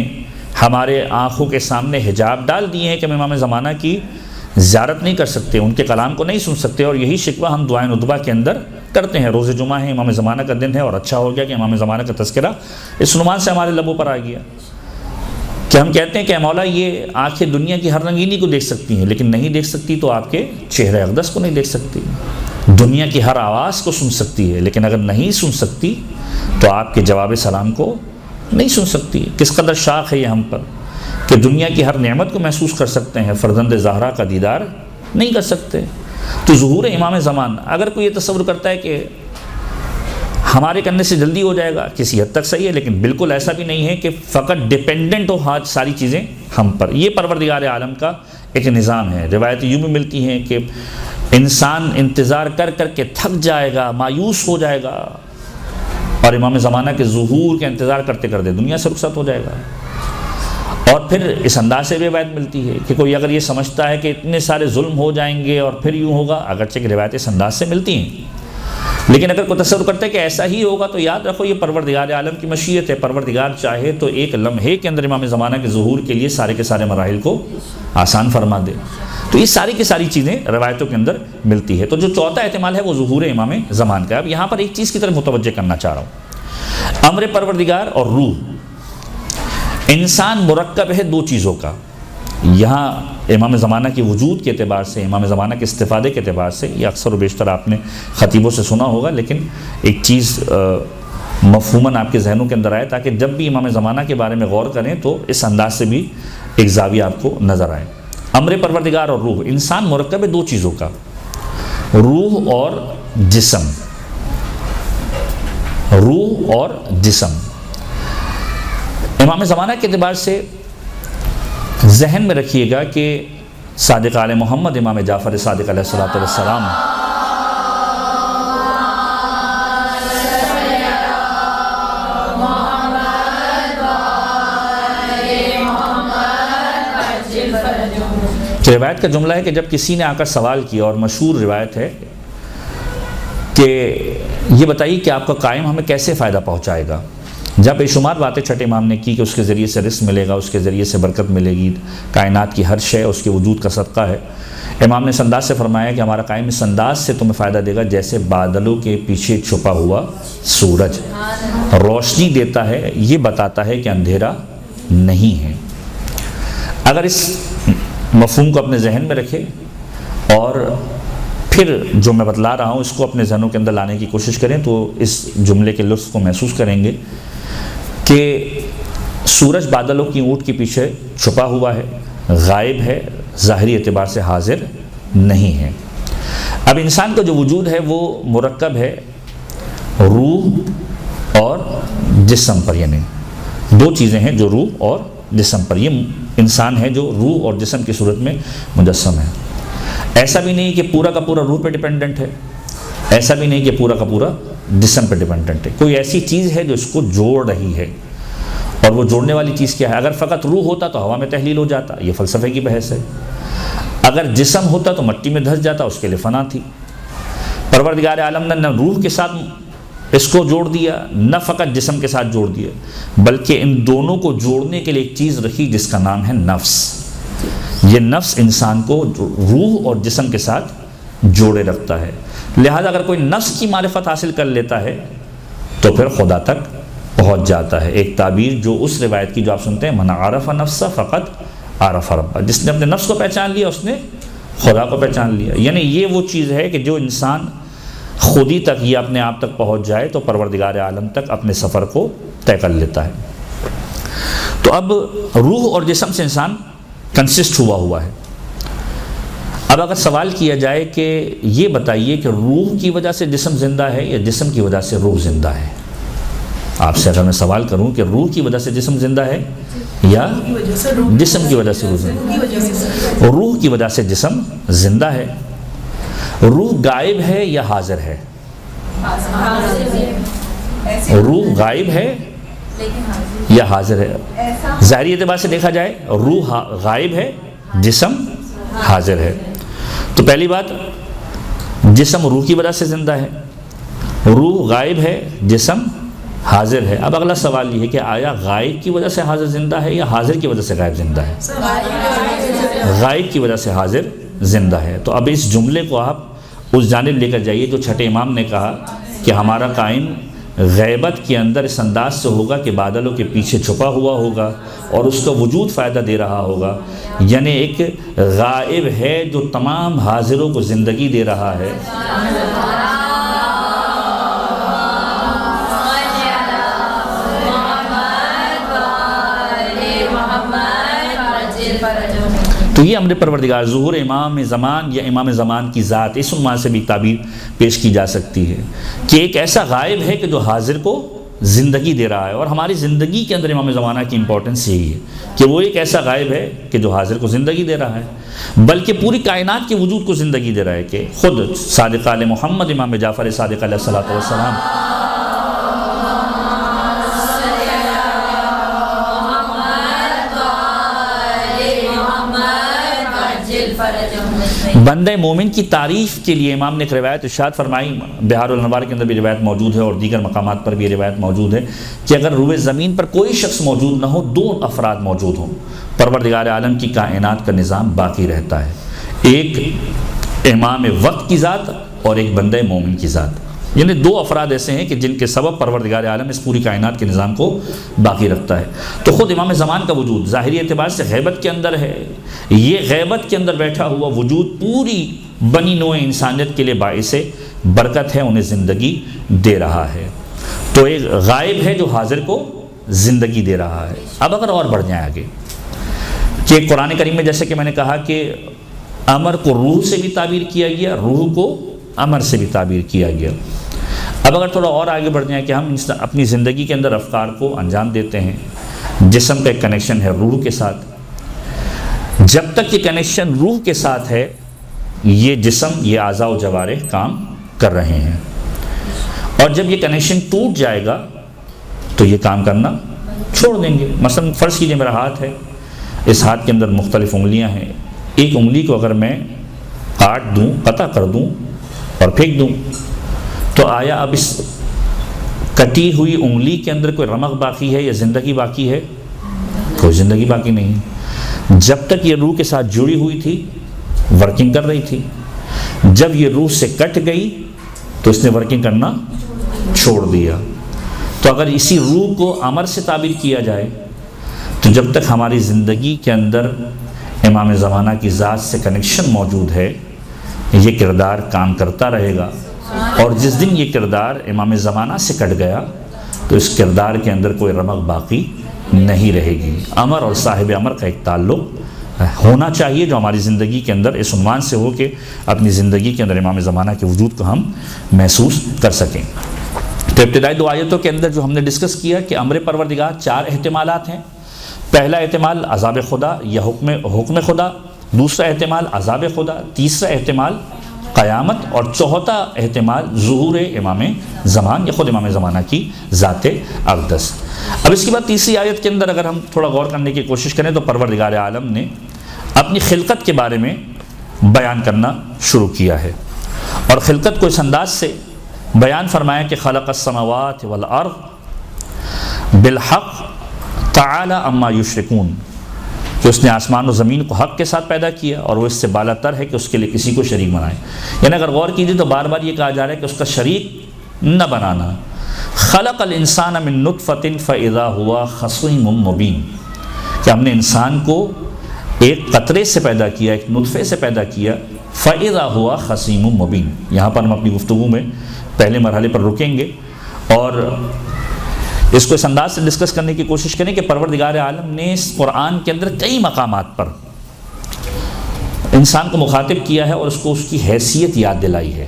ہمارے آنکھوں کے سامنے حجاب ڈال دیے ہیں کہ ہم امام زمانہ کی زیارت نہیں کر سکتے، ان کے کلام کو نہیں سن سکتے، اور یہی شکوہ ہم دعائیں ندبہ کے اندر کرتے ہیں۔ روز جمعہ ہے، امام زمانہ کا دن ہے، اور اچھا ہو گیا کہ امام زمانہ کا تذکرہ اس عنوان سے ہمارے لبوں پر آ گیا کہ ہم کہتے ہیں کہ مولا یہ آنکھیں دنیا کی ہر رنگینی کو دیکھ سکتی ہیں، لیکن نہیں دیکھ سکتی تو آپ کے چہرہ اقدس کو نہیں دیکھ سکتی۔ دنیا کی ہر آواز کو سن سکتی ہے، لیکن اگر نہیں سن سکتی تو آپ کے جواب سلام کو نہیں سن سکتی۔ کس قدر شاق ہے یہ ہم پر کہ دنیا کی ہر نعمت کو محسوس کر سکتے ہیں، فرزند زہرا کا دیدار نہیں کر سکتے۔ تو ظہور امام زمان، اگر کوئی یہ تصور کرتا ہے کہ ہمارے کرنے سے جلدی ہو جائے گا، کسی حد تک صحیح ہے، لیکن بالکل ایسا بھی نہیں ہے کہ فقط ڈیپینڈنٹ ہو آج ساری چیزیں ہم پر۔ یہ پروردگار عالم کا ایک نظام ہے۔ روایت یوں بھی ملتی ہیں کہ انسان انتظار کر کر کے تھک جائے گا، مایوس ہو جائے گا، اور امام زمانہ کے ظہور کے انتظار کرتے کرتے دنیا سے رخصت ہو جائے گا۔ اور پھر اس انداز سے روایت ملتی ہے کہ کوئی اگر یہ سمجھتا ہے کہ اتنے سارے ظلم ہو جائیں گے اور پھر یوں ہوگا، اگرچہ کہ روایت اس انداز سے ملتی ہیں، لیکن اگر کوئی تصور کرتا ہے کہ ایسا ہی ہوگا تو یاد رکھو یہ پروردگار عالم کی مشیت ہے۔ پروردگار چاہے تو ایک لمحے کے اندر امام زمانہ کے ظہور کے لیے سارے کے سارے مراحل کو آسان فرما دے۔ تو یہ ساری کی ساری چیزیں روایتوں کے اندر ملتی ہے۔ تو جو چوتھا احتمال ہے وہ ظہور امام زمان کا ہے۔ اب یہاں پر ایک چیز کی طرف متوجہ کرنا چاہ رہا ہوں، امر پروردگار اور روح۔ انسان مرکب ہے دو چیزوں کا۔ یہاں امام زمانہ کے وجود کے اعتبار سے، امام زمانہ کے استفادے کے اعتبار سے، یہ اکثر و بیشتر آپ نے خطیبوں سے سنا ہوگا، لیکن ایک چیز مفہوماً آپ کے ذہنوں کے اندر آئے تاکہ جب بھی امام زمانہ کے بارے میں غور کریں تو اس انداز سے بھی ایک زاویہ آپ کو نظر آئے۔ امر پروردگار اور روح، انسان مرکب ہے دو چیزوں کا، روح اور جسم۔ روح اور جسم۔ امام زمانہ کے اعتبار سے ذہن میں رکھیے گا کہ صادق آل محمد امام جعفر صادق علیہ الصلوۃ والسلام روایت کا جملہ ہے کہ جب کسی نے آ کر سوال کیا، اور مشہور روایت ہے کہ یہ بتائیے کہ آپ کا قائم ہمیں کیسے فائدہ پہنچائے گا، جب بے شمار باتیں چھٹے امام نے کی کہ اس کے ذریعے سے رزق ملے گا، اس کے ذریعے سے برکت ملے گی، کائنات کی ہر شے اس کے وجود کا صدقہ ہے، امام نے اس انداز سے فرمایا کہ ہمارا قائم اس انداز سے تمہیں فائدہ دے گا جیسے بادلوں کے پیچھے چھپا ہوا سورج روشنی دیتا ہے، یہ بتاتا ہے کہ اندھیرا نہیں ہے۔ اگر اس مفہوم کو اپنے ذہن میں رکھے اور پھر جو میں بتلا رہا ہوں اس کو اپنے ذہنوں کے اندر لانے کی کوشش کریں تو اس جملے کے لطف کو محسوس کریں گے کہ سورج بادلوں کی اونٹ کے پیچھے چھپا ہوا ہے، غائب ہے، ظاہری اعتبار سے حاضر نہیں ہے۔ اب انسان کا جو وجود ہے وہ مرکب ہے روح اور جسم پر، یعنی دو چیزیں ہیں جو روح اور جسم پر، یہ انسان ہے جو روح اور جسم کی صورت میں مجسم ہے۔ ایسا بھی نہیں کہ پورا کا پورا روح پہ ڈیپینڈنٹ ہے، ایسا بھی نہیں کہ پورا کا پورا جسم پہ ڈیپینڈنٹ ہے، کوئی ایسی چیز ہے جو اس کو جوڑ رہی ہے، اور وہ جوڑنے والی چیز کیا ہے؟ اگر فقط روح ہوتا تو ہوا میں تحلیل ہو جاتا، یہ فلسفے کی بحث ہے، اگر جسم ہوتا تو مٹی میں دھس جاتا، اس کے لیے فنا تھی۔ پروردگار عالم نے نہ روح کے ساتھ اس کو جوڑ دیا، نہ فقط جسم کے ساتھ جوڑ دیا، بلکہ ان دونوں کو جوڑنے کے لیے ایک چیز رکھی جس کا نام ہے نفس۔ یہ نفس انسان کو روح اور جسم کے ساتھ جوڑے رکھتا ہے، لہذا اگر کوئی نفس کی معرفت حاصل کر لیتا ہے تو پھر خدا تک پہنچ جاتا ہے۔ ایک تعبیر جو اس روایت کی جو آپ سنتے ہیں، من عرف نفسہ فقط عرف ربہ، جس نے اپنے نفس کو پہچان لیا اس نے خدا کو پہچان لیا۔ یعنی یہ وہ چیز ہے کہ جو انسان خود ہی تک یا اپنے آپ تک پہنچ جائے تو پروردگار عالم تک اپنے سفر کو طے کر لیتا ہے۔ تو اب روح اور جسم سے انسان کنسسٹ ہوا ہے۔ اب اگر سوال کیا جائے کہ یہ بتائیے کہ روح کی وجہ سے جسم زندہ ہے یا جسم کی وجہ سے روح زندہ ہے، آپ سے اگر میں سوال کروں کہ روح کی وجہ سے جسم زندہ ہے یا جسم کی وجہ سے روح زندہ ہے؟ روح کی وجہ سے جسم زندہ ہے۔ روح غائب ہے یا حاضر ہے؟ روح غائب ہے یا حاضر ہے؟ ظاہری اعتبار سے دیکھا جائے روح غائب ہے، جسم حاضر ہے۔ تو پہلی بات، جسم روح کی وجہ سے زندہ ہے، روح غائب ہے، جسم حاضر ہے۔ اب اگلا سوال یہ ہے کہ آیا غائب کی وجہ سے حاضر زندہ ہے یا حاضر کی وجہ سے غائب زندہ ہے؟ غائب کی وجہ سے حاضر زندہ ہے۔ تو اب اس جملے کو آپ اس جانب لے کر جائیے جو چھٹے امام نے کہا کہ ہمارا قائم غیبت کے اندر اس انداز سے ہوگا کہ بادلوں کے پیچھے چھپا ہوا ہوگا اور اس کا وجود فائدہ دے رہا ہوگا، یعنی ایک غائب ہے جو تمام حاضروں کو زندگی دے رہا ہے۔ تو یہ امر پروردگار ظہور امام زمان یا امام زمان کی ذات، اس عنوان سے بھی تعبیر پیش کی جا سکتی ہے کہ ایک ایسا غائب ہے کہ جو حاضر کو زندگی دے رہا ہے، اور ہماری زندگی کے اندر امام زمانہ کی امپورٹنس یہی ہے کہ وہ ایک ایسا غائب ہے کہ جو حاضر کو زندگی دے رہا ہے، بلکہ پوری کائنات کے وجود کو زندگی دے رہا ہے کہ خود صادق آل محمد امام جعفر صادق علیہ الصلوۃ والسلام بندہ مومن کی تعریف کے لیے امام نے ایک روایت ارشاد فرمائی، بہار الانوار کے اندر بھی روایت موجود ہے اور دیگر مقامات پر بھی روایت موجود ہے کہ اگر روئے زمین پر کوئی شخص موجود نہ ہو، دو افراد موجود ہوں، پروردگار عالم کی کائنات کا نظام باقی رہتا ہے، ایک امام وقت کی ذات اور ایک بندہ مومن کی ذات، یعنی دو افراد ایسے ہیں کہ جن کے سبب پروردگار عالم اس پوری کائنات کے نظام کو باقی رکھتا ہے۔ تو خود امام زمان کا وجود ظاہری اعتبار سے غیبت کے اندر ہے، یہ غیبت کے اندر بیٹھا ہوا وجود پوری بنی نوع انسانیت کے لیے باعث برکت ہے، انہیں زندگی دے رہا ہے۔ تو ایک غائب ہے جو حاضر کو زندگی دے رہا ہے۔ اب اگر اور بڑھ جائیں آگے کہ قرآن کریم میں جیسے کہ میں نے کہا کہ امر کو روح سے بھی تعبیر کیا گیا، روح کو امر سے بھی تعبیر کیا گیا۔ اب اگر تھوڑا اور آگے بڑھ جائیں کہ ہم اپنی زندگی کے اندر افکار کو انجام دیتے ہیں، جسم کا ایک کنیکشن ہے روح کے ساتھ، جب تک یہ کنیکشن روح کے ساتھ ہے یہ جسم، یہ اعضاء و جوارح کام کر رہے ہیں، اور جب یہ کنیکشن ٹوٹ جائے گا تو یہ کام کرنا چھوڑ دیں گے۔ مثلا فرض کیجئے میرا ہاتھ ہے، اس ہاتھ کے اندر مختلف انگلیاں ہیں، ایک انگلی کو اگر میں کاٹ دوں، قطع کر دوں اور پھینک دوں تو آیا اب اس کٹی ہوئی انگلی کے اندر کوئی رمق باقی ہے یا زندگی باقی ہے؟ کوئی زندگی باقی نہیں۔ جب تک یہ روح کے ساتھ جڑی ہوئی تھی ورکنگ کر رہی تھی، جب یہ روح سے کٹ گئی تو اس نے ورکنگ کرنا چھوڑ دیا۔ تو اگر اسی روح کو امر سے تعبیر کیا جائے تو جب تک ہماری زندگی کے اندر امام زمانہ کی ذات سے کنیکشن موجود ہے یہ کردار کام کرتا رہے گا، اور جس دن یہ کردار امام زمانہ سے کٹ گیا تو اس کردار کے اندر کوئی رمق باقی نہیں رہے گی۔ امر اور صاحب امر کا ایک تعلق ہونا چاہیے جو ہماری زندگی کے اندر اس عنوان سے ہو کہ اپنی زندگی کے اندر امام زمانہ کے وجود کو ہم محسوس کر سکیں۔ تو ابتدائی دو آیتوں کے اندر جو ہم نے ڈسکس کیا کہ امر پروردگار 4 احتمالات ہیں۔ پہلا احتمال عذاب خدا یا حکم خدا، دوسرا احتمال عذاب خدا، تیسرا احتمال قیامت، اور چوتھا احتمال ظہور امام زمان یا خود امام زمانہ کی ذات اقدس۔ اب اس کے بعد تیسری آیت کے اندر اگر ہم تھوڑا غور کرنے کی کوشش کریں تو پروردگار عالم نے اپنی خلقت کے بارے میں بیان کرنا شروع کیا ہے، اور خلقت کو اس انداز سے بیان فرمایا کہ خلق السماوات والارض بالحق تعالی عما یشرکون، کہ اس نے آسمان و زمین کو حق کے ساتھ پیدا کیا اور وہ اس سے بالا تر ہے کہ اس کے لیے کسی کو شریک بنائے۔ یعنی اگر غور کیجیے تو بار بار یہ کہا جا رہا ہے کہ اس کا شریک نہ بنانا۔ خلق الانسان من نطفۃ فاذا هو خصیم مبین، کہ ہم نے انسان کو ایک قطرے سے پیدا کیا، ایک نطفے سے پیدا کیا، فاذا هو خصیم مبین۔ یہاں پر ہم اپنی گفتگو میں پہلے مرحلے پر رکیں گے اور اس کو اس انداز سے ڈسکس کرنے کی کوشش کریں کہ پروردگار عالم نے اس قرآن کے اندر کئی مقامات پر انسان کو مخاطب کیا ہے اور اس کو اس کی حیثیت یاد دلائی ہے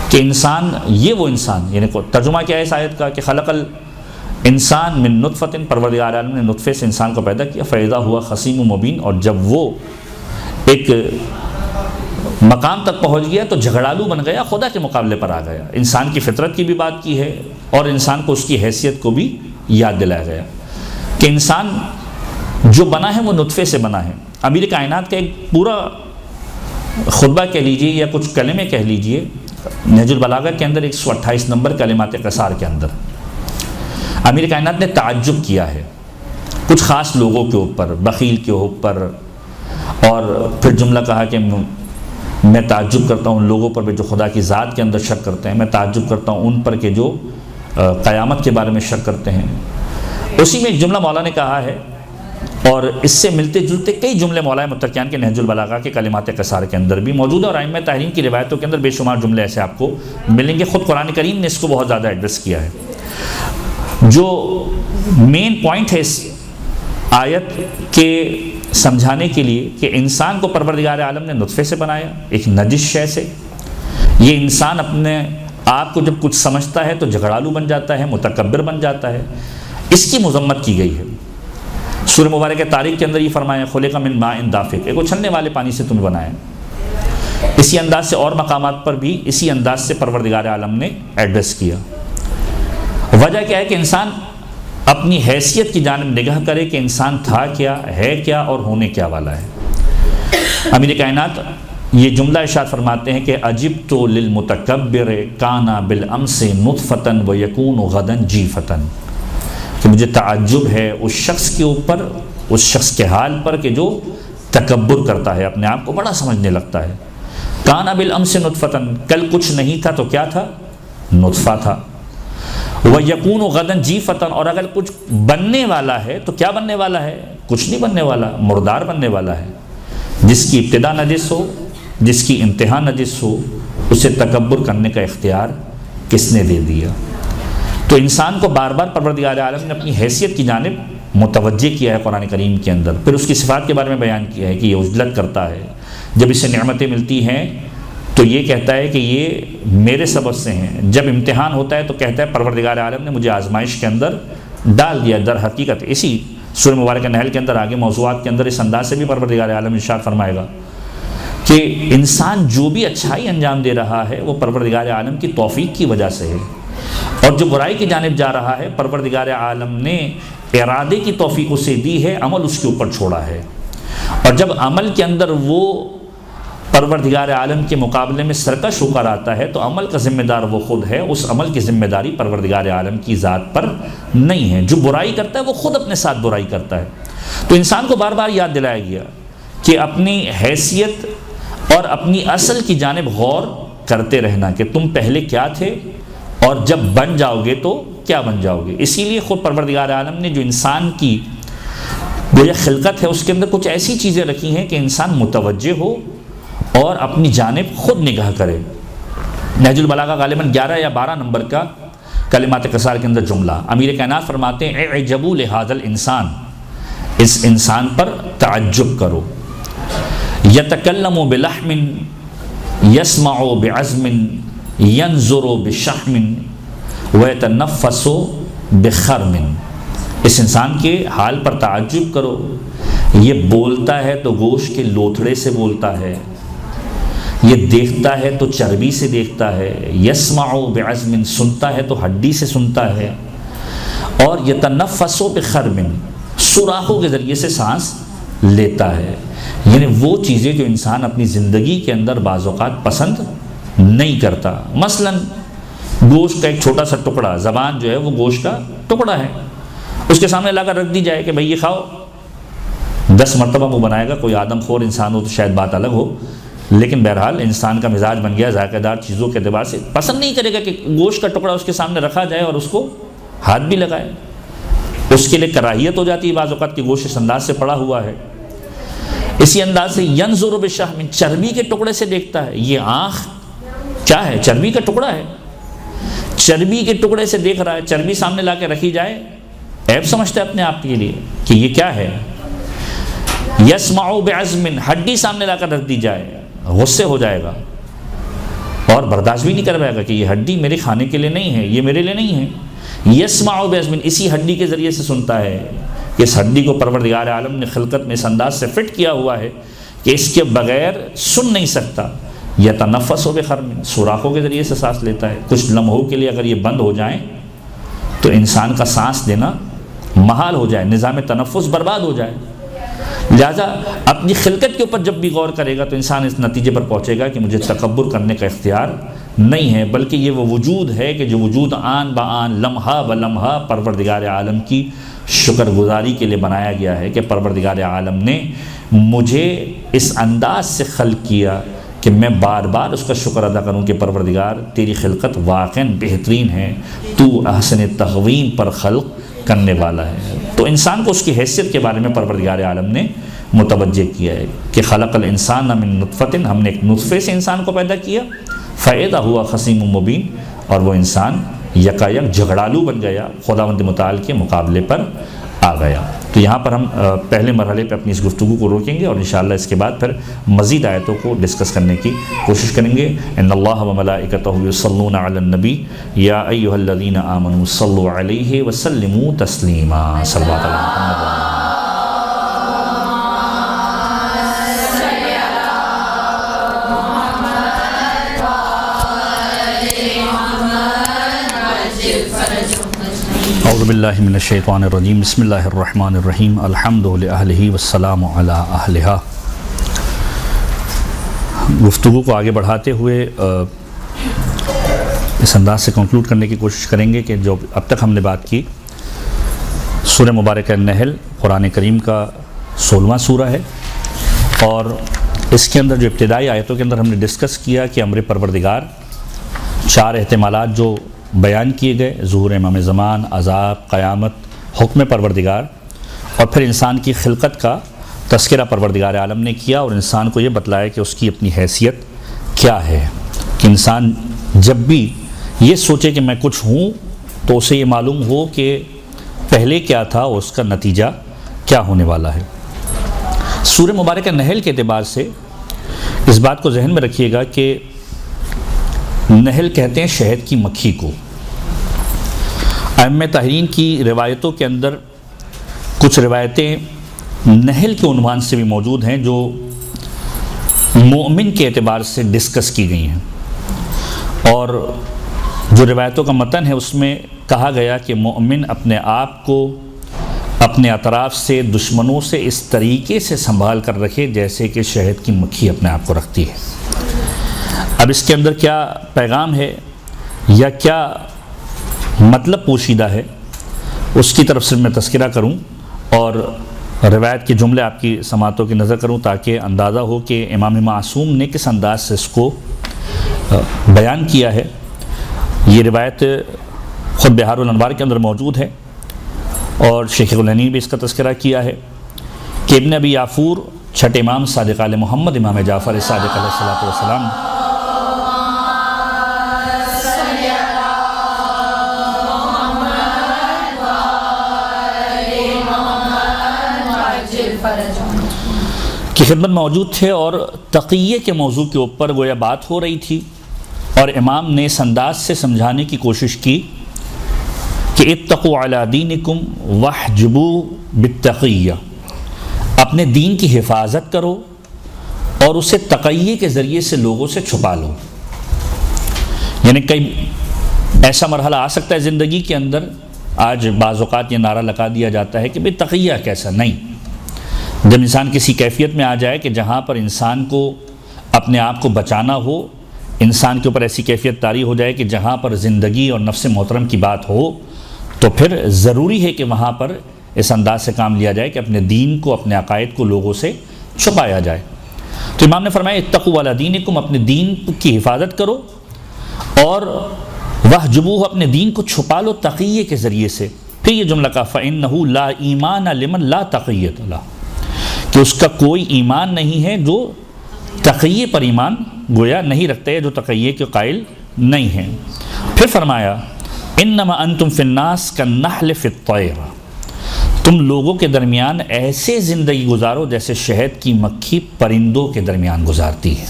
کہ انسان، یہ وہ انسان، یعنی ترجمہ کیا ہے اس آیت کا کہ خلق الانسان من نطفۃ، پروردگار عالم نے نطفے سے انسان کو پیدا کیا، فاذا ہوا خصیم مبین، اور جب وہ ایک مقام تک پہنچ گیا تو جھگڑالو بن گیا، خدا کے مقابلے پر آ گیا۔ انسان کی فطرت کی بھی بات کی ہے اور انسان کو اس کی حیثیت کو بھی یاد دلایا گیا کہ انسان جو بنا ہے وہ نطفے سے بنا ہے۔ امیر کائنات کا ایک پورا خطبہ کہہ لیجئے یا کچھ کلمے کہہ لیجئے نہج البلاغہ کے اندر 128 نمبر کلمات قصار کے اندر امیر کائنات نے تعجب کیا ہے کچھ خاص لوگوں کے اوپر، بخیل کے اوپر، اور پھر جملہ کہا کہ میں تعجب کرتا ہوں ان لوگوں پر بھی جو خدا کی ذات کے اندر شک کرتے ہیں، میں تعجب کرتا ہوں ان پر کہ جو قیامت کے بارے میں شک کرتے ہیں۔ اسی میں ایک جملہ مولا نے کہا ہے، اور اس سے ملتے جلتے کئی جملے مولا متقیان کے نہج البلاغہ کے کلمات قصار کے اندر بھی موجود ہے، اور ائمہ تحریم کی روایتوں کے اندر بے شمار جملے ایسے آپ کو ملیں گے۔ خود قرآن کریم نے اس کو بہت زیادہ ایڈریس کیا ہے۔ جو مین پوائنٹ ہے اس آیت کے سمجھانے کے لیے کہ انسان کو پروردگار عالم نے نطفے سے بنایا، ایک نجس شے سے۔ یہ انسان اپنے آپ کو جب کچھ سمجھتا ہے تو جھگڑالو بن جاتا ہے، متکبر بن جاتا ہے، اس کی مذمت کی گئی ہے۔ سورہ مبارک طارق کے اندر یہ فرمایا خلق من ماء دافق، ایک اچھلنے والے پانی سے تمہیں بنایا۔ اسی انداز سے اور مقامات پر بھی اسی انداز سے پروردگار عالم نے ایڈریس کیا۔ وجہ کیا ہے کہ انسان اپنی حیثیت کی جانب نگاہ کرے کہ انسان تھا کیا، ہے کیا اور ہونے کیا والا ہے۔ امیر کائنات یہ جملہ ارشاد فرماتے ہیں کہ عجبت للمتکبر کان بالامس نطفۃ ویکون غدا جیفۃ، کہ مجھے تعجب ہے اس شخص کے اوپر، اس شخص کے حال پر کہ جو تکبر کرتا ہے، اپنے آپ کو بڑا سمجھنے لگتا ہے۔ کان بالامس نطفۃ، کل کچھ نہیں تھا تو کیا تھا؟ نطفہ تھا۔ وَيَكُونُ غَدًا جِيفَةً، اور اگر کچھ بننے والا ہے تو کیا بننے والا ہے؟ کچھ نہیں بننے والا، مردار بننے والا ہے۔ جس کی ابتدا نجس ہو، جس کی انتہا نجس ہو، اسے تکبر کرنے کا اختیار کس نے دے دیا؟ تو انسان کو بار بار پروردگار عالم نے اپنی حیثیت کی جانب متوجہ کیا ہے قرآن کریم کے اندر۔ پھر اس کی صفات کے بارے میں بیان کیا ہے کہ یہ عجلت کرتا ہے، جب اسے نعمتیں ملتی ہیں تو یہ کہتا ہے کہ یہ میرے سبب سے ہیں۔ جب امتحان ہوتا ہے تو کہتا ہے پروردگار عالم نے مجھے آزمائش کے اندر ڈال دیا۔ در حقیقت اسی سورہ مبارکہ نحل کے اندر آگے موضوعات کے اندر اس انداز سے بھی پروردگار عالم ارشاد فرمائے گا کہ انسان جو بھی اچھائی انجام دے رہا ہے وہ پروردگار عالم کی توفیق کی وجہ سے ہے، اور جو برائی کی جانب جا رہا ہے پروردگار عالم نے ارادے کی توفیق اسے دی ہے، عمل اس کے اوپر چھوڑا ہے۔ اور جب عمل کے اندر وہ پروردگار عالم کے مقابلے میں سرکش ہو کر آتا ہے تو عمل کا ذمہ دار وہ خود ہے، اس عمل کی ذمہ داری پروردگار عالم کی ذات پر نہیں ہے۔ جو برائی کرتا ہے وہ خود اپنے ساتھ برائی کرتا ہے۔ تو انسان کو بار بار یاد دلایا گیا کہ اپنی حیثیت اور اپنی اصل کی جانب غور کرتے رہنا کہ تم پہلے کیا تھے اور جب بن جاؤ گے تو کیا بن جاؤ گے۔ اسی لیے خود پروردگار عالم نے جو انسان کی گویا خلقت ہے اس کے اندر کچھ ایسی چیزیں رکھی ہیں کہ انسان متوجہ ہو اور اپنی جانب خود نگاہ کرے۔ نہج البلاغہ غالباً 11 یا 12 نمبر کا کلمات قصار کے اندر جملہ، امیر کائنات فرماتے ہیں اعجبوا لہذا الانسان، اس انسان پر تعجب کرو، یتکلم بلحم یسمع بعزم ینظر بشحم ویتنفس بخرم، اس انسان کے حال پر تعجب کرو، یہ بولتا ہے تو گوشت کے لوتھڑے سے بولتا ہے، یہ دیکھتا ہے تو چربی سے دیکھتا ہے، یسمع بعزم سنتا ہے تو ہڈی سے سنتا ہے، اور یتنفس بخرم سوراخوں کے ذریعے سے سانس لیتا ہے۔ یعنی وہ چیزیں جو انسان اپنی زندگی کے اندر بعض اوقات پسند نہیں کرتا، مثلا گوشت کا ایک چھوٹا سا ٹکڑا، زبان جو ہے وہ گوشت کا ٹکڑا ہے، اس کے سامنے لا کر رکھ دی جائے کہ بھئی یہ کھاؤ، 10 مرتبہ منہ بنائے گا۔ کوئی آدم خور انسان ہو تو شاید بات الگ ہو، لیکن بہرحال انسان کا مزاج بن گیا ذائقہ دار چیزوں کے اعتبار سے پسند نہیں کرے گا کہ گوشت کا ٹکڑا اس کے سامنے رکھا جائے اور اس کو ہاتھ بھی لگائے، اس کے لیے کراہیت ہو جاتی ہے بعض اوقات کہ گوشت اس انداز سے پڑا ہوا ہے۔ اسی انداز سے ینظر بشحم چربی کے ٹکڑے سے دیکھتا ہے، یہ آنکھ کیا ہے؟ چربی کا ٹکڑا ہے، چربی کے ٹکڑے سے دیکھ رہا ہے، چربی سامنے لا کے رکھی جائے عیب سمجھتا ہے اپنے آپ کے لیے کہ یہ کیا ہے۔ یسمع بعزم ہڈی سامنے لا کر رکھ دی جائے غصے ہو جائے گا اور برداشت بھی نہیں کر پائے گا کہ یہ ہڈی میرے کھانے کے لیے نہیں ہے، یہ میرے لیے نہیں ہے۔ یسمع بعزم اسی ہڈی کے ذریعے سے سنتا ہے کہ اس ہڈی کو پروردگار عالم نے خلقت میں اس انداز سے فٹ کیا ہوا ہے کہ اس کے بغیر سن نہیں سکتا۔ یتنفس بخرم سوراخوں کے ذریعے سے سانس لیتا ہے، کچھ لمحوں کے لیے اگر یہ بند ہو جائیں تو انسان کا سانس دینا محال ہو جائے، نظام تنفس برباد ہو جائے۔ لہٰذا اپنی خلقت کے اوپر جب بھی غور کرے گا تو انسان اس نتیجے پر پہنچے گا کہ مجھے تکبر کرنے کا اختیار نہیں ہے، بلکہ یہ وہ وجود ہے کہ جو وجود آن بآن لمحہ بلمحہ پروردگار عالم کی شکر گزاری کے لیے بنایا گیا ہے کہ پروردگار عالم نے مجھے اس انداز سے خلق کیا کہ میں بار بار اس کا شکر ادا کروں کہ پروردگار تیری خلقت واقعاً بہترین ہے، تو احسن تقویم پر خلق کرنے والا ہے۔ تو انسان کو اس کی حیثیت کے بارے میں پروردگار عالم نے متوجہ کیا ہے کہ خلق الانسان من نطفۃ، ہم نے ایک نطفے سے انسان کو پیدا کیا، فاذا ہوا خصیم مبین، اور وہ انسان یکایک جھگڑالو بن گیا، خداوند متعال کے مقابلے پر آ گیا۔ تو یہاں پر ہم پہلے مرحلے پہ اپنی اس گفتگو کو روکیں گے اور انشاءاللہ اس کے بعد پھر مزید آیتوں کو ڈسکس کرنے کی کوشش کریں گے۔ ان اللہ و ملائکتہ یصلون علی النبی یا ایھا الذین آمنوا صلوا علیہ وسلموا تسلیما۔ صلوات علی محمد۔ اعوذ باللہ من الشیطان الرجیم، بسم اللہ الرحمن الرحیم، الحمد لأہلہ والسلام علی اہلہا۔ گفتگو کو آگے بڑھاتے ہوئے اس انداز سے کنکلوڈ کرنے کی کوشش کریں گے کہ جو اب تک ہم نے بات کی، سورہ مبارکہ النحل قرآن کریم کا 16واں سورہ ہے، اور اس کے اندر جو ابتدائی آیتوں کے اندر ہم نے ڈسکس کیا کہ امر پروردگار، 4 احتمالات جو بیان کیے گئے، ظہور امام زمان، عذاب، قیامت، حکم پروردگار، اور پھر انسان کی خلقت کا تذکرہ پروردگار عالم نے کیا اور انسان کو یہ بتلایا کہ اس کی اپنی حیثیت کیا ہے، کہ انسان جب بھی یہ سوچے کہ میں کچھ ہوں تو اسے یہ معلوم ہو کہ پہلے کیا تھا اور اس کا نتیجہ کیا ہونے والا ہے۔ سورہ مبارکہ نحل کے اعتبار سے اس بات کو ذہن میں رکھیے گا کہ نحل کہتے ہیں شہد کی مکھی کو۔ ائمہ طاہرین کی روایتوں کے اندر کچھ روایتیں نحل کے عنوان سے بھی موجود ہیں جو مومن کے اعتبار سے ڈسکس کی گئی ہیں، اور جو روایتوں کا متن ہے اس میں کہا گیا کہ مومن اپنے آپ کو اپنے اطراف سے دشمنوں سے اس طریقے سے سنبھال کر رکھے جیسے کہ شہد کی مکھی اپنے آپ کو رکھتی ہے۔ اب اس کے اندر کیا پیغام ہے یا کیا مطلب پوشیدہ ہے، اس کی طرف سے میں تذکرہ کروں اور روایت کے جملے آپ کی سماعتوں کی نظر کروں تاکہ اندازہ ہو کہ امام معصوم نے کس انداز سے اس کو بیان کیا ہے۔ یہ روایت خود بہار الانوار کے اندر موجود ہے اور شیخ الہنی نے بھی اس کا تذکرہ کیا ہے کہ ابن ابی یافور چھٹے امام صادق آل محمد امام جعفر صادق علیہ الصلوۃ والسلام کی خدمت موجود تھے اور تقیے کے موضوع کے اوپر گویا بات ہو رہی تھی، اور امام نے اس انداز سے سمجھانے کی کوشش کی کہ اتقوا علی دینکم واحجبوا بالتقیہ، اپنے دین کی حفاظت کرو اور اسے تقیے کے ذریعے سے لوگوں سے چھپا لو۔ یعنی کئی ایسا مرحلہ آ سکتا ہے زندگی کے اندر، آج بعض اوقات یہ نعرہ لگا دیا جاتا ہے کہ بھئی تقیہ کیسا، نہیں، جب انسان کسی کیفیت میں آ جائے کہ جہاں پر انسان کو اپنے آپ کو بچانا ہو، انسان کے اوپر ایسی کیفیت طاری ہو جائے کہ جہاں پر زندگی اور نفس محترم کی بات ہو، تو پھر ضروری ہے کہ وہاں پر اس انداز سے کام لیا جائے کہ اپنے دین کو، اپنے عقائد کو لوگوں سے چھپایا جائے۔ تو امام نے فرمایا اتقوا علی دینکم، اپنے دین کی حفاظت کرو اور واحجبوہ، اپنے دین کو چھپا لو تقیے کے ذریعے سے۔ پھر یہ جملہ کہا فإنہ لا ایمان لمن لا تقیۃ لہ، کہ اس کا کوئی ایمان نہیں ہے جو تقیے پر ایمان گویا نہیں رکھتے، جو تقیے کے قائل نہیں ہیں۔ پھر فرمایا انما انتم فی الناس کالنحل فی الطیر، تم لوگوں کے درمیان ایسے زندگی گزارو جیسے شہد کی مکھی پرندوں کے درمیان گزارتی ہے۔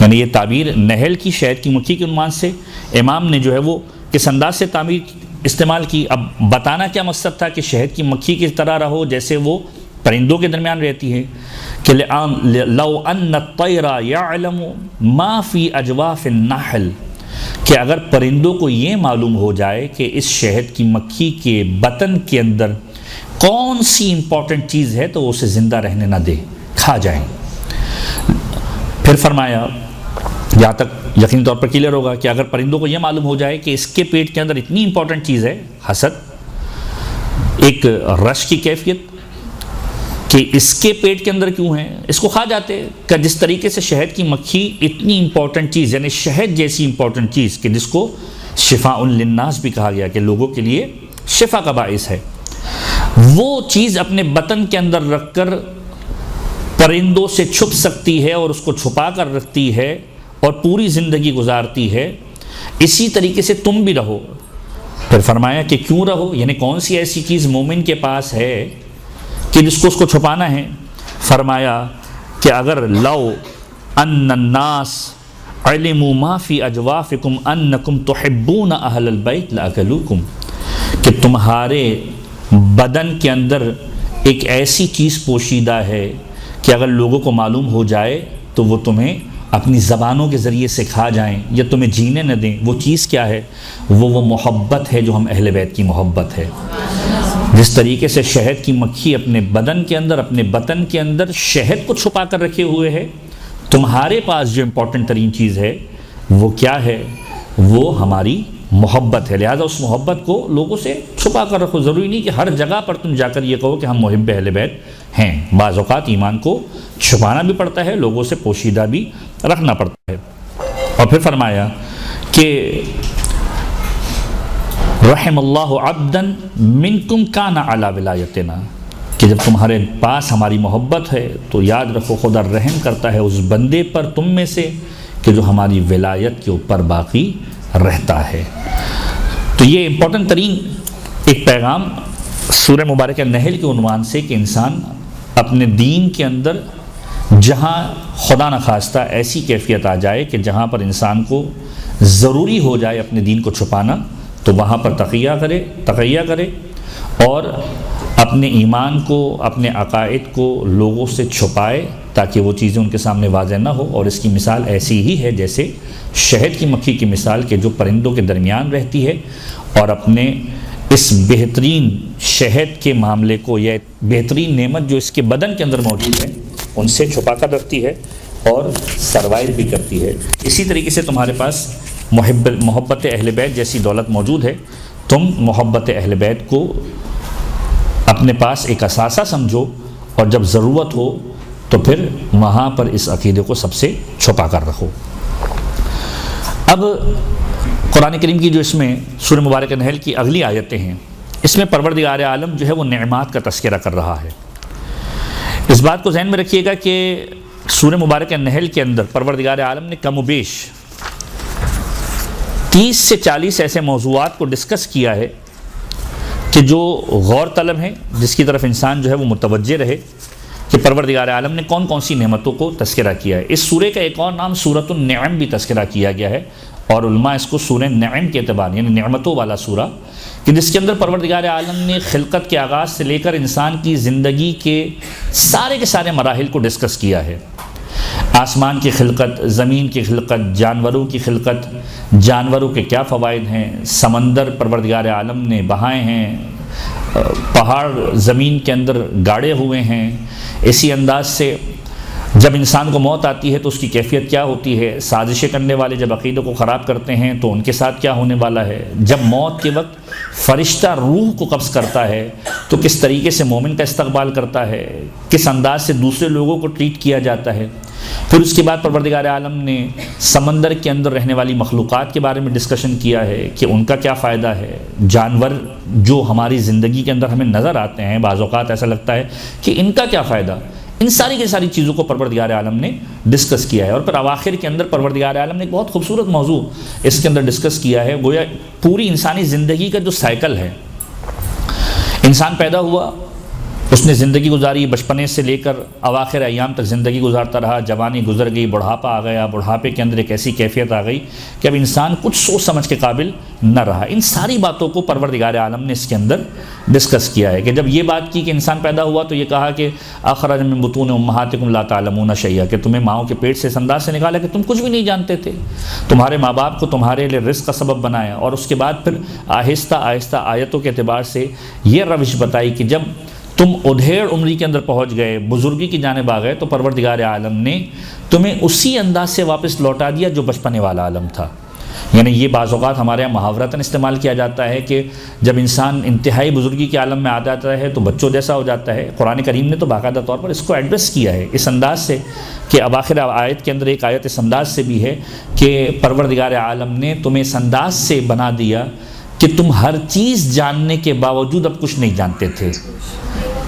یعنی یہ تعبیر نحل کی، شہد کی مکھی کے عنوان سے امام نے جو ہے وہ کس انداز سے تعبیر استعمال کی۔ اب بتانا کیا مقصد تھا کہ شہد کی مکھی کی طرح رہو جیسے وہ پرندوں کے درمیان رہتی ہے، کہ لو ان الطیر یعلم ما فی اجواف النحل، کہ اگر پرندوں کو یہ معلوم ہو جائے کہ اس شہد کی مکھی کے بطن کے اندر کون سی امپورٹنٹ چیز ہے تو وہ اسے زندہ رہنے نہ دے، کھا جائیں۔ پھر فرمایا، یہاں تک یقینی طور پر کلیئر ہوگا کہ اگر پرندوں کو یہ معلوم ہو جائے کہ اس کے پیٹ کے اندر اتنی امپورٹنٹ چیز ہے، حسد، ایک رش کی کیفیت، کہ اس کے پیٹ کے اندر کیوں ہیں، اس کو کھا جاتے، کہ جس طریقے سے شہد کی مکھی اتنی امپورٹنٹ چیز، یعنی شہد جیسی امپورٹنٹ چیز کہ جس کو شفاء للناس بھی کہا گیا کہ لوگوں کے لیے شفا کا باعث ہے، وہ چیز اپنے بطن کے اندر رکھ کر پرندوں سے چھپ سکتی ہے اور اس کو چھپا کر رکھتی ہے اور پوری زندگی گزارتی ہے، اسی طریقے سے تم بھی رہو۔ پھر فرمایا کہ کیوں رہو، یعنی کون سی ایسی چیز مومن کے پاس ہے کہ جس کو اس کو چھپانا ہے۔ فرمایا کہ اگر لو ان الناس علموا ما فی اجوافکم انکم تحبون اہل البیت لاکلوکم، کہ تمہارے بدن کے اندر ایک ایسی چیز پوشیدہ ہے کہ اگر لوگوں کو معلوم ہو جائے تو وہ تمہیں اپنی زبانوں کے ذریعے سے کھا جائیں یا تمہیں جینے نہ دیں۔ وہ چیز کیا ہے؟ وہ محبت ہے جو ہم اہل بیت کی محبت ہے۔ جس طریقے سے شہد کی مکھی اپنے بدن کے اندر، اپنے بطن کے اندر شہد کو چھپا کر رکھے ہوئے ہے، تمہارے پاس جو امپورٹنٹ ترین چیز ہے وہ کیا ہے؟ وہ ہماری محبت ہے۔ لہذا اس محبت کو لوگوں سے چھپا کر رکھو۔ ضروری نہیں کہ ہر جگہ پر تم جا کر یہ کہو کہ ہم محب اہل بیت ہیں، بعض اوقات ایمان کو چھپانا بھی پڑتا ہے، لوگوں سے پوشیدہ بھی رکھنا پڑتا ہے۔ اور پھر فرمایا کہ رحم اللہ عبدا منکم کان علی ولایتنا، کہ جب تمہارے پاس ہماری محبت ہے تو یاد رکھو خدا رحم کرتا ہے اس بندے پر تم میں سے کہ جو ہماری ولایت کے اوپر باقی رہتا ہے۔ تو یہ امپورٹنٹ ترین ایک پیغام سورہ مبارکہ نحل کے عنوان سے کہ انسان اپنے دین کے اندر جہاں خدا نخواستہ ایسی کیفیت آ جائے کہ جہاں پر انسان کو ضروری ہو جائے اپنے دین کو چھپانا تو وہاں پر تقیہ کرے اور اپنے ایمان کو، اپنے عقائد کو لوگوں سے چھپائے تاکہ وہ چیزیں ان کے سامنے واضح نہ ہو۔ اور اس کی مثال ایسی ہی ہے جیسے شہد کی مکھی کی مثال کہ جو پرندوں کے درمیان رہتی ہے اور اپنے اس بہترین شہد کے معاملے کو یا بہترین نعمت جو اس کے بدن کے اندر موجود ہے ان سے چھپا کر رکھتی ہے اور سروائیو بھی کرتی ہے۔ اسی طریقے سے تمہارے پاس محبت اہل بیت جیسی دولت موجود ہے، تم محبت اہل بیت کو اپنے پاس ایک اثاثہ سمجھو اور جب ضرورت ہو تو پھر وہاں پر اس عقیدے کو سب سے چھپا کر رکھو۔ اب قرآن کریم کی جو اس میں سورہ مبارکہ نحل کی اگلی آیتیں ہیں، اس میں پروردگار عالم جو ہے وہ نعمات کا تذکرہ کر رہا ہے۔ اس بات کو ذہن میں رکھیے گا کہ سورہ مبارکہ نحل کے اندر پروردگار عالم نے کم و بیش 30 سے 40 ایسے موضوعات کو ڈسکس کیا ہے کہ جو غور طلب ہیں، جس کی طرف انسان جو ہے وہ متوجہ رہے کہ پروردگار عالم نے کون کون سی نعمتوں کو تذکرہ کیا ہے۔ اس سورہ کا ایک اور نام سورۃ النعم بھی تذکرہ کیا گیا ہے، اور علماء اس کو سورہ نعم کے اعتبار یعنی نعمتوں والا سورہ، کہ جس کے اندر پروردگار عالم نے خلقت کے آغاز سے لے کر انسان کی زندگی کے سارے مراحل کو ڈسکس کیا ہے۔ آسمان کی خلقت، زمین کی خلقت، جانوروں کی خلقت، جانوروں کے کیا فوائد ہیں، سمندر پروردگار عالم نے بہائے ہیں، پہاڑ زمین کے اندر گاڑے ہوئے ہیں، اسی انداز سے جب انسان کو موت آتی ہے تو اس کی کیفیت کیا ہوتی ہے، سازشیں کرنے والے جب عقیدوں کو خراب کرتے ہیں تو ان کے ساتھ کیا ہونے والا ہے، جب موت کے وقت فرشتہ روح کو قبض کرتا ہے تو کس طریقے سے مومن کا استقبال کرتا ہے، کس انداز سے دوسرے لوگوں کو ٹریٹ کیا جاتا ہے۔ پھر اس کے بعد پروردگار عالم نے سمندر کے اندر رہنے والی مخلوقات کے بارے میں ڈسکشن کیا ہے کہ ان کا کیا فائدہ ہے۔ جانور جو ہماری زندگی کے اندر ہمیں نظر آتے ہیں، بعض اوقات ایسا لگتا ہے کہ ان کا کیا فائدہ، ان ساری کی ساری چیزوں کو پروردگار عالم نے ڈسکس کیا ہے۔ اور پھر اواخر کے اندر پروردگار عالم نے ایک بہت خوبصورت موضوع اس کے اندر ڈسکس کیا ہے، گویا پوری انسانی زندگی کا جو سائیکل ہے، انسان پیدا ہوا، اس نے زندگی گزاری، بچپنے سے لے کر اواخر ایام تک زندگی گزارتا رہا، جوانی گزر گئی، بڑھاپا آ گیا، بڑھاپے کے اندر ایک ایسی کیفیت آ گئی کہ اب انسان کچھ سوچ سمجھ کے قابل نہ رہا۔ ان ساری باتوں کو پروردگار عالم نے اس کے اندر ڈسکس کیا ہے کہ جب یہ بات کی کہ انسان پیدا ہوا تو یہ کہا کہ اخرج من بطون امہاتکم لا تعلمون شیئا، کہ تمہیں ماؤں کے پیٹ سے اس انداز سے نکالا کہ تم کچھ بھی نہیں جانتے تھے، تمہارے ماں باپ کو تمہارے لیے رزق کا سبب بنایا، اور اس کے بعد پھر آہستہ آہستہ آیتوں کے اعتبار سے یہ روش بتائی کہ جب تم ادھیڑ عمری کے اندر پہنچ گئے، بزرگی کی جانب آ گئے، تو پروردگار عالم نے تمہیں اسی انداز سے واپس لوٹا دیا جو بچپنے والا عالم تھا۔ یعنی یہ بعض اوقات ہمارے یہاں محاورتاً استعمال کیا جاتا ہے کہ جب انسان انتہائی بزرگی کے عالم میں آ جاتا ہے تو بچوں جیسا ہو جاتا ہے۔ قرآن کریم نے تو باقاعدہ طور پر اس کو ایڈریس کیا ہے اس انداز سے کہ اواخر آیت کے اندر ایک آیت اس انداز سے بھی ہے کہ پروردگار عالم نے تمہیں اس انداز سے بنا دیا کہ تم ہر چیز جاننے کے باوجود اب کچھ نہیں جانتے تھے۔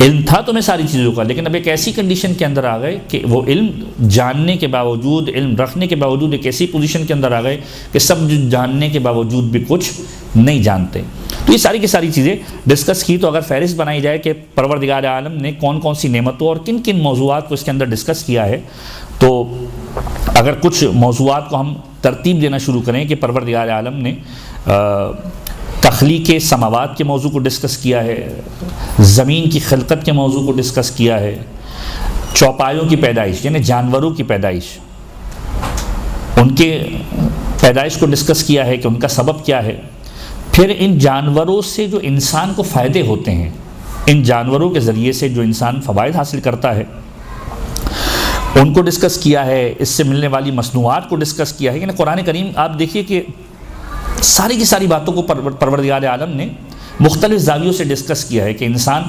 علم تھا تمہیں ساری چیزوں کا، لیکن اب ایک ایسی کنڈیشن کے اندر آ گئے کہ وہ علم جاننے کے باوجود، علم رکھنے کے باوجود ایک ایسی پوزیشن کے اندر آ گئے کہ سب جاننے کے باوجود بھی کچھ نہیں جانتے۔ تو یہ ساری کی ساری چیزیں ڈسکس کی، تو اگر فہرست بنائی جائے کہ پروردگار عالم نے کون کون سی نعمتوں اور کن کن موضوعات کو اس کے اندر ڈسکس کیا ہے، تو اگر کچھ موضوعات کو ہم ترتیب دینا شروع کریں کہ پروردگار عالم نے تخلیق سماوات کے موضوع کو ڈسکس کیا ہے، زمین کی خلقت کے موضوع کو ڈسکس کیا ہے، چوپایوں کی پیدائش یعنی جانوروں کی پیدائش، ان کے پیدائش کو ڈسکس کیا ہے کہ ان کا سبب کیا ہے، پھر ان جانوروں سے جو انسان کو فائدے ہوتے ہیں، ان جانوروں کے ذریعے سے جو انسان فوائد حاصل کرتا ہے ان کو ڈسکس کیا ہے، اس سے ملنے والی مصنوعات کو ڈسکس کیا ہے۔ یعنی قرآن کریم آپ دیکھیے کہ ساری کی ساری باتوں کو پروردگار عالم نے مختلف زاویوں سے ڈسکس کیا ہے کہ انسان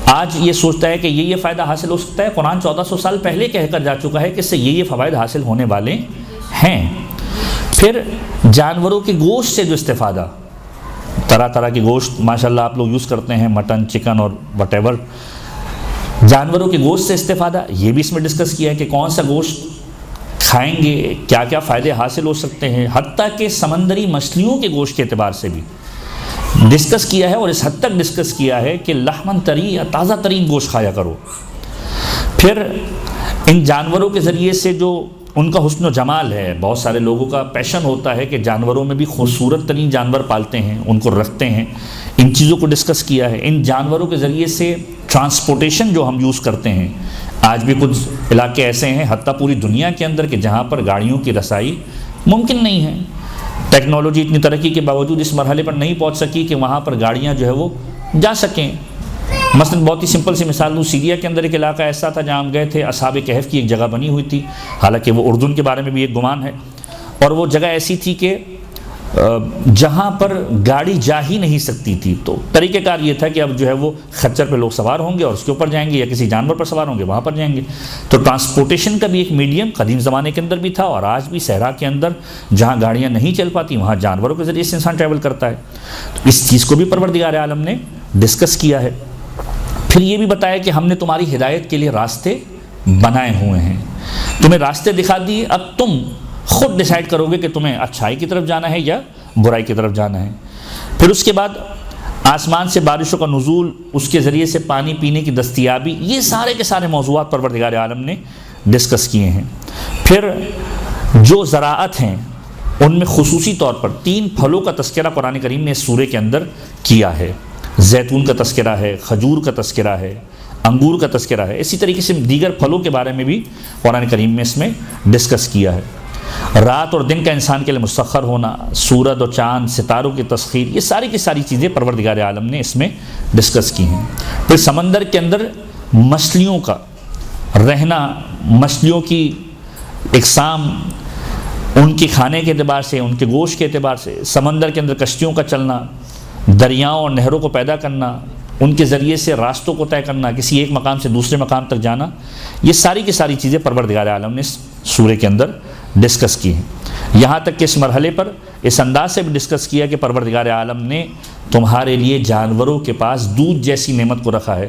آج یہ سوچتا ہے کہ یہ فائدہ حاصل ہو سکتا ہے، قرآن 1400 سال پہلے کہہ کر جا چکا ہے کہ اس سے یہ فوائد حاصل ہونے والے ہیں۔ پھر جانوروں کے گوشت سے جو استفادہ، طرح طرح کے گوشت ماشاءاللہ آپ لوگ یوز کرتے ہیں، مٹن، چکن اور وٹ ایور، جانوروں کے گوشت سے استفادہ یہ بھی اس میں ڈسکس کیا ہے کہ کون سا گوشت کھائیں گے کیا کیا فائدے حاصل ہو سکتے ہیں، حتیٰ کہ سمندری مچھلیوں کے گوشت کے اعتبار سے بھی ڈسکس کیا ہے، اور اس حد تک ڈسکس کیا ہے کہ لحمن طری یا تازہ ترین گوشت کھایا کرو۔ پھر ان جانوروں کے ذریعے سے جو ان کا حسن و جمال ہے. بہت سارے لوگوں کا پیشن ہوتا ہے کہ جانوروں میں بھی خوبصورت ترین جانور پالتے ہیں, ان کو رکھتے ہیں. ان چیزوں کو ڈسکس کیا ہے. ان جانوروں کے ذریعے سے ٹرانسپورٹیشن جو ہم یوز کرتے ہیں, آج بھی کچھ علاقے ایسے ہیں حتیٰ پوری دنیا کے اندر کہ جہاں پر گاڑیوں کی رسائی ممکن نہیں ہے. ٹیکنالوجی اتنی ترقی کے باوجود اس مرحلے پر نہیں پہنچ سکی کہ وہاں پر گاڑیاں جو ہے وہ جا سکیں. مثلا بہت ہی سمپل سی مثال دوں, سیریا کے اندر ایک علاقہ ایسا تھا جہاں ہم گئے تھے, اصحاب کہف کی ایک جگہ بنی ہوئی تھی, حالانکہ وہ اردن کے بارے میں بھی ایک گمان ہے, اور وہ جگہ ایسی تھی کہ جہاں پر گاڑی جا ہی نہیں سکتی تھی. تو طریقہ کار یہ تھا کہ اب جو ہے وہ خچر پہ لوگ سوار ہوں گے اور اس کے اوپر جائیں گے, یا کسی جانور پر سوار ہوں گے وہاں پر جائیں گے. تو ٹرانسپورٹیشن کا بھی ایک میڈیم قدیم زمانے کے اندر بھی تھا, اور آج بھی صحرا کے اندر جہاں گاڑیاں نہیں چل پاتی وہاں جانوروں کے ذریعے سے انسان ٹریول کرتا ہے. تو اس چیز کو بھی پروردگار عالم نے ڈسکس کیا ہے. پھر یہ بھی بتایا کہ ہم نے تمہاری ہدایت کے لیے راستے بنائے ہوئے ہیں, تمہیں راستے دکھا دیے, اب تم خود ڈیسائیڈ کرو گے کہ تمہیں اچھائی کی طرف جانا ہے یا برائی کی طرف جانا ہے. پھر اس کے بعد آسمان سے بارشوں کا نزول, اس کے ذریعے سے پانی پینے کی دستیابی, یہ سارے کے سارے موضوعات پروردگار عالم نے ڈسکس کیے ہیں. پھر جو زراعت ہیں ان میں خصوصی طور پر 3 پھلوں کا تذکرہ قرآن کریم نے اس سورے کے اندر کیا ہے. زیتون کا تذکرہ ہے, کھجور کا تذکرہ ہے, انگور کا تذکرہ ہے. اسی طریقے سے دیگر پھلوں کے بارے میں بھی قرآن کریم میں اس میں ڈسکس کیا ہے. رات اور دن کا انسان کے لیے مسخر ہونا, سورج اور چاند ستاروں کی تسخیر, یہ ساری کی ساری چیزیں پروردگار عالم نے اس میں ڈسکس کی ہیں. پھر سمندر کے اندر مچھلیوں کا رہنا, مچھلیوں کی اقسام, ان کے کھانے کے اعتبار سے, ان کے گوشت کے اعتبار سے, سمندر کے اندر کشتیوں کا چلنا, دریاؤں اور نہروں کو پیدا کرنا, ان کے ذریعے سے راستوں کو طے کرنا, کسی ایک مقام سے دوسرے مقام تک جانا, یہ ساری کی ساری چیزیں پروردگار عالم نے اس سورے کے اندر ڈسکس کی ہیں. یہاں تک کہ اس مرحلے پر اس انداز سے بھی ڈسکس کیا کہ پروردگار عالم نے تمہارے لیے جانوروں کے پاس دودھ جیسی نعمت کو رکھا ہے,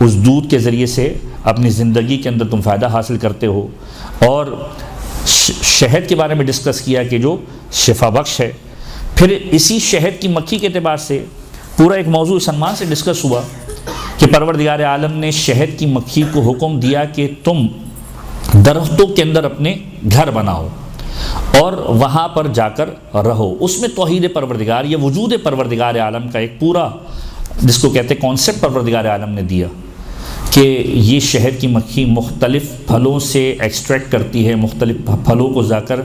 اس دودھ کے ذریعے سے اپنی زندگی کے اندر تم فائدہ حاصل کرتے ہو. اور شہد کے بارے میں ڈسکس کیا کہ جو شفا بخش ہے. پھر اسی شہد کی مکھی کے اعتبار سے پورا ایک موضوع اس عنوان سے ڈسکس ہوا کہ پروردگار عالم نے شہد کی مکھی کو حکم دیا کہ تم درختوں کے اندر اپنے گھر بناؤ اور وہاں پر جا کر رہو. اس میں توحید پروردگار یا وجود پروردگار عالم کا ایک پورا جس کو کہتے ہیں کانسیپٹ پروردگار عالم نے دیا کہ یہ شہد کی مکھی مختلف پھلوں سے ایکسٹریکٹ کرتی ہے, مختلف پھلوں کو جا کر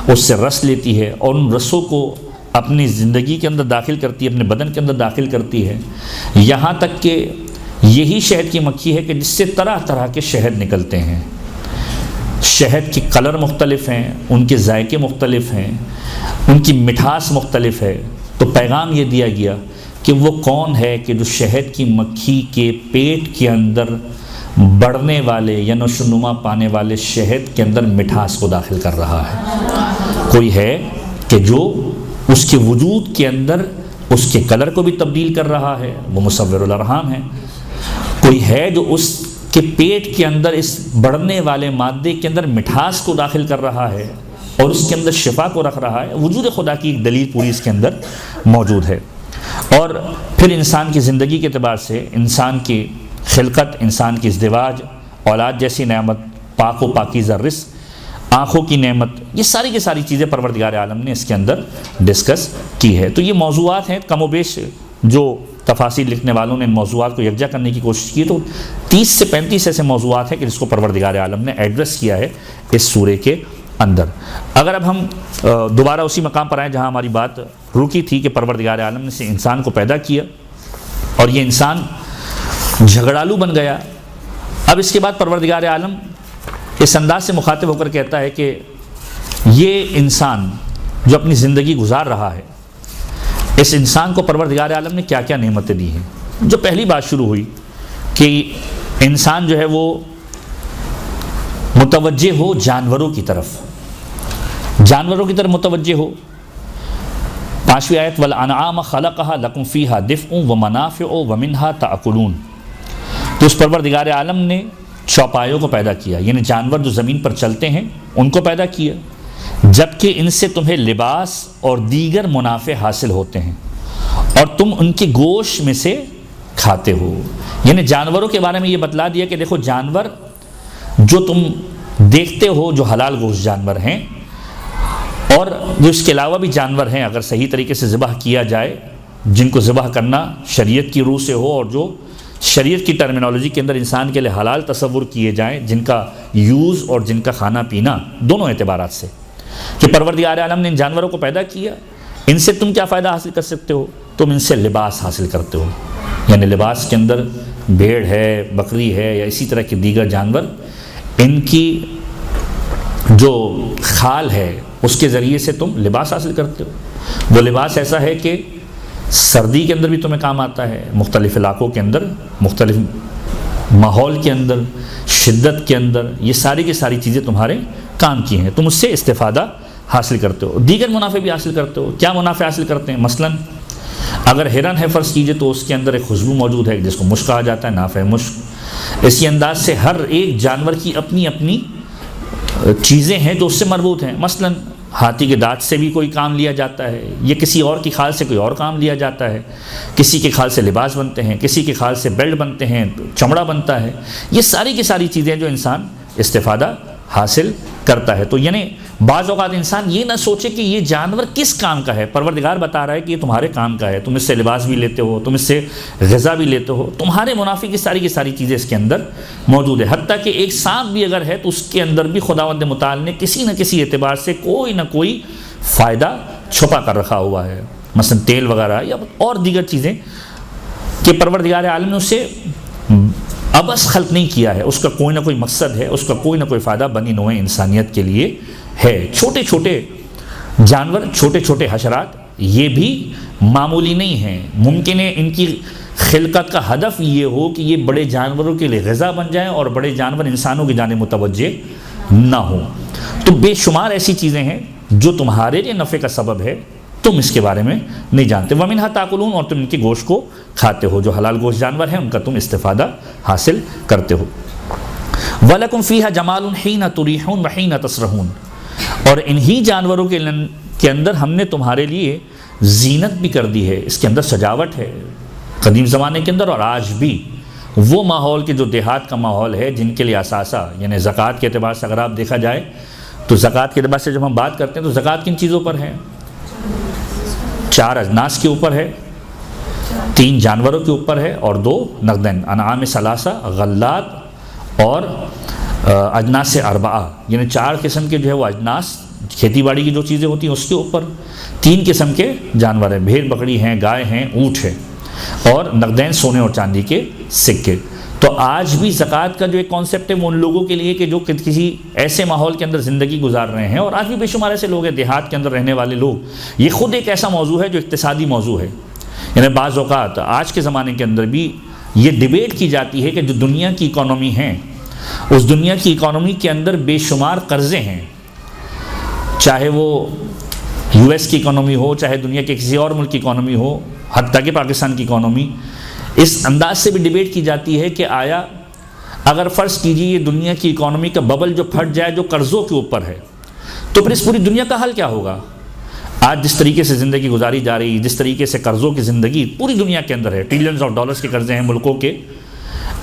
اس سے رس لیتی ہے اور ان رسوں کو اپنی زندگی کے اندر داخل کرتی ہے, اپنے بدن کے اندر داخل کرتی ہے. یہاں تک کہ یہی شہد کی مکھی ہے کہ جس سے طرح طرح کے شہد نکلتے ہیں. شہد کے کلر مختلف ہیں, ان کے ذائقے مختلف ہیں, ان کی مٹھاس مختلف ہے. تو پیغام یہ دیا گیا کہ وہ کون ہے کہ جو شہد کی مکھی کے پیٹ کے اندر بڑھنے والے یا نشو و نما پانے والے شہد کے اندر مٹھاس کو داخل کر رہا ہے. کوئی ہے کہ جو اس کے وجود کے اندر اس کے کلر کو بھی تبدیل کر رہا ہے, وہ مصور الارحام ہے. کوئی ہے جو اس کے پیٹ کے اندر اس بڑھنے والے مادے کے اندر مٹھاس کو داخل کر رہا ہے اور اس کے اندر شفا کو رکھ رہا ہے. وجود خدا کی ایک دلیل پوری اس کے اندر موجود ہے. اور پھر انسان کی زندگی کے اعتبار سے انسان کی خلقت, انسان کی ازدواج, اولاد جیسی نعمت, پاک و پاکیزہ رزق, آنکھوں کی نعمت, یہ ساری کی ساری چیزیں پروردگار عالم نے اس کے اندر ڈسکس کی ہے. تو یہ موضوعات ہیں کم و بیش جو تفاصیل لکھنے والوں نے ان موضوعات کو یکجا کرنے کی کوشش کی. تو 30 سے 35 ایسے موضوعات ہیں کہ جس کو پروردگار عالم نے ایڈریس کیا ہے اس سورے کے اندر. اگر اب ہم دوبارہ اسی مقام پر آئیں جہاں ہماری بات رکی تھی کہ پروردگار عالم نے انسان کو پیدا کیا اور یہ انسان جھگڑالو بن گیا. اب اس کے بعد پروردگار عالم اس انداز سے مخاطب ہو کر کہتا ہے کہ یہ انسان جو اپنی زندگی گزار رہا ہے, اس انسان کو پروردگار عالم نے کیا کیا نعمتیں دی ہیں. جو پہلی بات شروع ہوئی کہ انسان جو ہے وہ متوجہ ہو جانوروں کی طرف, جانوروں کی طرف متوجہ ہو. 5ویں آیت والانعام خلقها لکم فیہا دفء ومنافع ومنہا تأکلون. تو اس پروردگار عالم نے چوپایوں کو پیدا کیا, یعنی جانور جو زمین پر چلتے ہیں ان کو پیدا کیا, جبکہ ان سے تمہیں لباس اور دیگر منافع حاصل ہوتے ہیں اور تم ان کے گوشت میں سے کھاتے ہو. یعنی جانوروں کے بارے میں یہ بتلا دیا کہ دیکھو جانور جو تم دیکھتے ہو جو حلال گوشت جانور ہیں اور جو اس کے علاوہ بھی جانور ہیں اگر صحیح طریقے سے ذبح کیا جائے، جن کو ذبح کرنا شریعت کی روح سے ہو اور جو شریعت کی ٹرمینالوجی کے اندر انسان کے لیے حلال تصور کیے جائیں، جن کا یوز اور جن کا کھانا پینا دونوں اعتبارات سے کہ پروردگار عالم نے ان جانوروں کو پیدا کیا، ان سے تم کیا فائدہ حاصل کر سکتے ہو؟ تم ان سے لباس حاصل کرتے ہو، یعنی لباس کے اندر بھیڑ ہے، بکری ہے یا اسی طرح کے دیگر جانور، ان کی جو کھال ہے اس کے ذریعے سے تم لباس حاصل کرتے ہو۔ وہ لباس ایسا ہے کہ سردی کے اندر بھی تمہیں کام آتا ہے، مختلف علاقوں کے اندر، مختلف ماحول کے اندر، شدت کے اندر، یہ ساری کی ساری چیزیں تمہارے کام کی ہیں، تم اس سے استفادہ حاصل کرتے ہو۔ دیگر منافع بھی حاصل کرتے ہو۔ کیا منافع حاصل کرتے ہیں؟ مثلاً اگر ہرن ہے فرض کیجئے تو اس کے اندر ایک خوشبو موجود ہے جس کو مشک کہا جاتا ہے، نافع مشک۔ اسی انداز سے ہر ایک جانور کی اپنی اپنی چیزیں ہیں جو اس سے مربوط ہیں۔ مثلاً ہاتھی کے دانت سے بھی کوئی کام لیا جاتا ہے، یا کسی اور کی کھال سے کوئی اور کام لیا جاتا ہے، کسی کے کھال سے لباس بنتے ہیں، کسی کے کھال سے بیلٹ بنتے ہیں، چمڑا بنتا ہے، یہ ساری کی ساری چیزیں جو انسان استفادہ حاصل کرتا ہے۔ تو یعنی بعض اوقات انسان یہ نہ سوچے کہ یہ جانور کس کام کا ہے، پروردگار بتا رہا ہے کہ یہ تمہارے کام کا ہے، تم اس سے لباس بھی لیتے ہو، تم اس سے غذا بھی لیتے ہو، تمہارے منافع کی ساری چیزیں اس کے اندر موجود ہے۔ حتیٰ کہ ایک سانپ بھی اگر ہے تو اس کے اندر بھی خداوند متعال نے کسی نہ کسی اعتبار سے کوئی نہ کوئی فائدہ چھپا کر رکھا ہوا ہے، مثلا تیل وغیرہ یا اور دیگر چیزیں کہ پروردگار عالم نے اسے ابس خلق نہیں کیا ہے، اس کا کوئی نہ کوئی مقصد ہے، اس کا کوئی نہ کوئی فائدہ بنی نوع انسانیت کے لیے ہے۔ چھوٹے چھوٹے جانور، چھوٹے چھوٹے حشرات یہ بھی معمولی نہیں ہیں، ممکن ہے ان کی خلقت کا ہدف یہ ہو کہ یہ بڑے جانوروں کے لیے غذا بن جائیں اور بڑے جانور انسانوں کی جانب متوجہ نہ ہوں۔ تو بے شمار ایسی چیزیں ہیں جو تمہارے لیے نفع کا سبب ہے، تم اس کے بارے میں نہیں جانتے۔ وَمِنْهَا تَأْكُلُونَ، اور تم ان کے گوشت کو کھاتے ہو، جو حلال گوشت جانور ہیں ان کا تم استفادہ حاصل کرتے ہو۔ وَلَكُمْ فِيهَا جَمَالٌ حِينَ تُرِيحُونَ وَحِينَ تَسْرَحُونَ، اور انہی جانوروں کے اندر ہم نے تمہارے لیے زینت بھی کر دی ہے، اس کے اندر سجاوٹ ہے، قدیم زمانے کے اندر اور آج بھی وہ ماحول کے جو دیہات کا ماحول ہے جن کے لیے اثاثہ، یعنی زکوٰۃ کے اعتبار سے اگر آپ دیکھا جائے تو زکوٰۃ کے اعتبار سے جب ہم بات کرتے ہیں تو زکوٰۃ کن چیزوں پر ہے؟ 4 اجناس کے اوپر ہے، 3 جانوروں کے اوپر ہے اور 2 نقدین، انعام ثلاثہ، غلات اور اجناس 4، یعنی 4 قسم کے جو ہے وہ اجناس، کھیتی باڑی کی جو چیزیں ہوتی ہیں اس کے اوپر، 3 قسم کے جانور ہیں، بھیڑ بکری ہیں، گائے ہیں، اونٹ ہے، اور نقدین سونے اور چاندی کے سکے۔ تو آج بھی زکوٰۃ کا جو ایک کانسیپٹ ہے وہ ان لوگوں کے لیے کہ جو کسی ایسے ماحول کے اندر زندگی گزار رہے ہیں، اور آج بھی بے شمار ایسے لوگ ہیں دیہات کے اندر رہنے والے لوگ، یہ خود ایک ایسا موضوع ہے جو اقتصادی موضوع ہے۔ یعنی بعض اوقات آج کے زمانے کے اندر بھی یہ ڈیبیٹ کی جاتی ہے کہ جو دنیا کی اکانومی ہے اس دنیا کی اکانومی کے اندر بے شمار قرضے ہیں، چاہے وہ US کی اکانومی ہو، چاہے دنیا کے کسی اور ملک کی اکانومی ہو، حتیٰ کہ پاکستان کی اکانومی، اس انداز سے بھی ڈیبیٹ کی جاتی ہے کہ آیا اگر فرض کیجیے یہ دنیا کی اکانومی کا ببل جو پھٹ جائے جو قرضوں کے اوپر ہے، تو پھر اس پوری دنیا کا حل کیا ہوگا؟ آج جس طریقے سے زندگی گزاری جا رہی، جس طریقے سے قرضوں کی زندگی پوری دنیا کے اندر ہے، ٹریلینز آف ڈالرز کے قرضے ہیں ملکوں کے،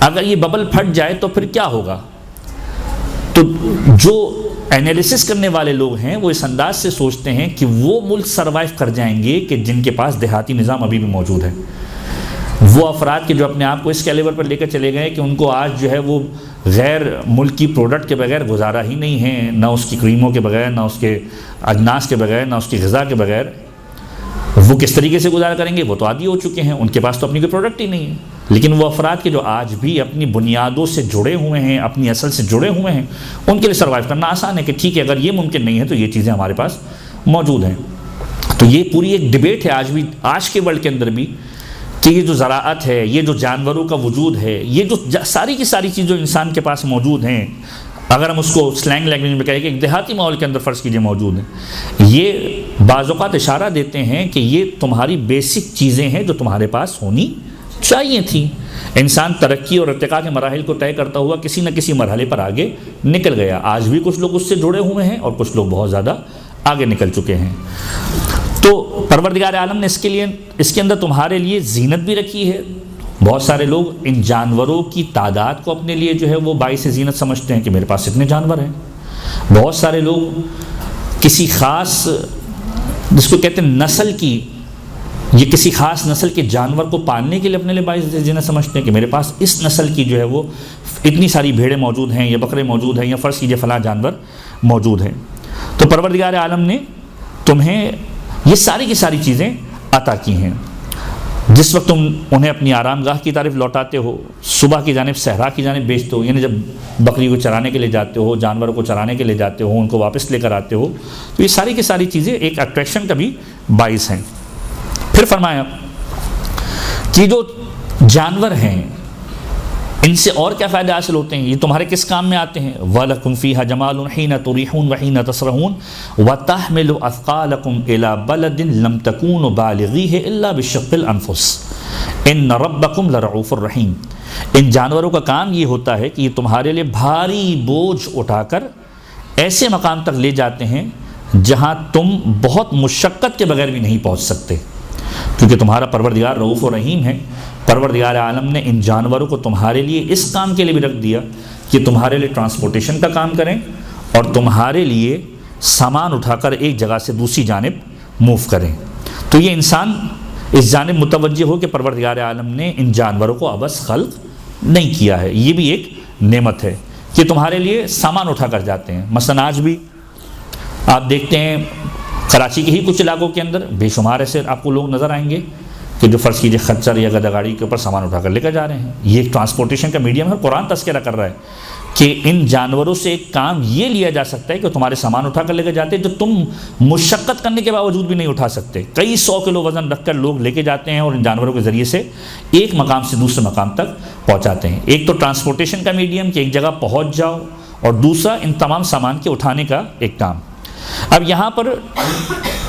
اگر یہ ببل پھٹ جائے تو پھر کیا ہوگا؟ تو جو انالیسس کرنے والے لوگ ہیں وہ اس انداز سے سوچتے ہیں کہ وہ ملک سروائیو کر جائیں گے کہ جن کے پاس دیہاتی نظام ابھی بھی موجود ہے، وہ افراد کے جو اپنے آپ کو اس کیلیبر پر لے کر چلے گئے کہ ان کو آج جو ہے وہ غیر ملکی پروڈکٹ کے بغیر گزارا ہی نہیں ہے، نہ اس کی کریموں کے بغیر، نہ اس کے اجناس کے بغیر، نہ اس کی غذا کے بغیر، وہ کس طریقے سے گزارا کریں گے؟ وہ تو عادی ہو چکے ہیں، ان کے پاس تو اپنی کوئی پروڈکٹ ہی نہیں ہے۔ لیکن وہ افراد کے جو آج بھی اپنی بنیادوں سے جڑے ہوئے ہیں، اپنی اصل سے جڑے ہوئے ہیں، ان کے لیے سروائیو کرنا آسان ہے کہ ٹھیک ہے اگر یہ ممکن نہیں ہے تو یہ چیزیں ہمارے پاس موجود ہیں۔ تو یہ پوری ایک ڈیبیٹ ہے آج بھی، آج کے ورلڈ کے اندر بھی، کہ یہ جو زراعت ہے، یہ جو جانوروں کا وجود ہے، یہ جو ساری کی ساری چیز جو انسان کے پاس موجود ہیں، اگر ہم اس کو سلینگ لینگویج میں کہیں کہ ایک دیہاتی ماحول کے اندر فرض کیجئے موجود ہیں، یہ بعض اوقات اشارہ دیتے ہیں کہ یہ تمہاری بیسک چیزیں ہیں جو تمہارے پاس ہونی چاہیے تھیں۔ انسان ترقی اور ارتقاء کے مراحل کو طے کرتا ہوا کسی نہ کسی مرحلے پر آگے نکل گیا، آج بھی کچھ لوگ اس سے جڑے ہوئے ہیں اور کچھ لوگ بہت زیادہ آگے نکل چکے ہیں۔ تو پروردگار عالم نے اس کے اندر تمہارے لیے زینت بھی رکھی ہے، بہت سارے لوگ ان جانوروں کی تعداد کو اپنے لیے جو ہے وہ باعث زینت سمجھتے ہیں کہ میرے پاس اتنے جانور ہیں. بہت سارے لوگ کسی خاص جس کو کہتے ہیں نسل کی، یہ کسی خاص نسل کے جانور کو پالنے کے لیے اپنے لیے باعث زینت سمجھتے ہیں کہ میرے پاس اس نسل کی جو ہے وہ اتنی ساری بھیڑیں موجود ہیں یا بکرے موجود ہیں یا فرض کیجیے فلاں جانور موجود ہیں. تو پروردگار عالم نے تمہیں یہ ساری کی ساری چیزیں عطا کی ہیں. جس وقت تم انہیں اپنی آرام گاہ کی طرف لوٹاتے ہو، صبح کی جانب صحرا کی جانب بیچتے ہو، یعنی جب بکری کو چرانے کے لیے جاتے ہو، جانوروں کو چرانے کے لیے جاتے ہو، ان کو واپس لے کر آتے ہو، تو یہ ساری کی ساری چیزیں ایک اٹریکشن کا بھی باعث ہیں. پھر فرمایا کہ جو جانور ہیں ان سے اور کیا فائدہ حاصل ہوتے ہیں، یہ تمہارے کس کام میں آتے ہیں. وَلَكُمْ فِيهَا جَمَالٌ حِينَ تُرِيحُونَ وَحِينَ تَسْرَحُونَ وَتَحْمِلُ أَثْقَالَكُمْ إِلَى بَلَدٍ لَمْ تَكُونُوا بَالِغِيهِ إِلَّا بِشِقِّ الْأَنفُسِ إِنَّ رَبَّكُمْ لَرَءُوفٌ رَحِيمٌ. ان جانوروں کا کام یہ ہوتا ہے کہ یہ تمہارے لیے بھاری بوجھ اٹھا کر ایسے مقام تک لے جاتے ہیں جہاں تم بہت مشقت کے بغیر بھی نہیں پہنچ سکتے، کیونکہ تمہارا پروردگار رؤوف و رحیم ہے. پروردگار عالم نے ان جانوروں کو تمہارے لیے اس کام کے لیے بھی رکھ دیا کہ تمہارے لیے ٹرانسپورٹیشن کا کام کریں اور تمہارے لیے سامان اٹھا کر ایک جگہ سے دوسری جانب موو کریں. تو یہ انسان اس جانب متوجہ ہو کہ پروردگار عالم نے ان جانوروں کو عبث خلق نہیں کیا ہے، یہ بھی ایک نعمت ہے کہ تمہارے لیے سامان اٹھا کر جاتے ہیں. مثلا آج بھی آپ دیکھتے ہیں کراچی کے ہی کچھ علاقوں کے اندر بے شمار ایسے آپ کو لوگ نظر آئیں گے کہ جو فرض کیجیے خچر یا گدا گاڑی کے اوپر سامان اٹھا کر لے کر جا رہے ہیں. یہ ایک ٹرانسپورٹیشن کا میڈیم ہے. قرآن تذکرہ کر رہا ہے کہ ان جانوروں سے ایک کام یہ لیا جا سکتا ہے کہ تمہارے سامان اٹھا کر لے کر جاتے ہیں جو تم مشقت کرنے کے باوجود بھی نہیں اٹھا سکتے. کئی 100 کلو وزن رکھ کر لوگ لے کے جاتے ہیں اور ان جانوروں کے ذریعے سے ایک مقام سے دوسرے مقام تک پہنچاتے ہیں. ایک تو ٹرانسپورٹیشن کا میڈیم کہ ایک جگہ پہنچ جاؤ، اور دوسرا ان تمام سامان کے اٹھانے کا ایک کام. اب یہاں پر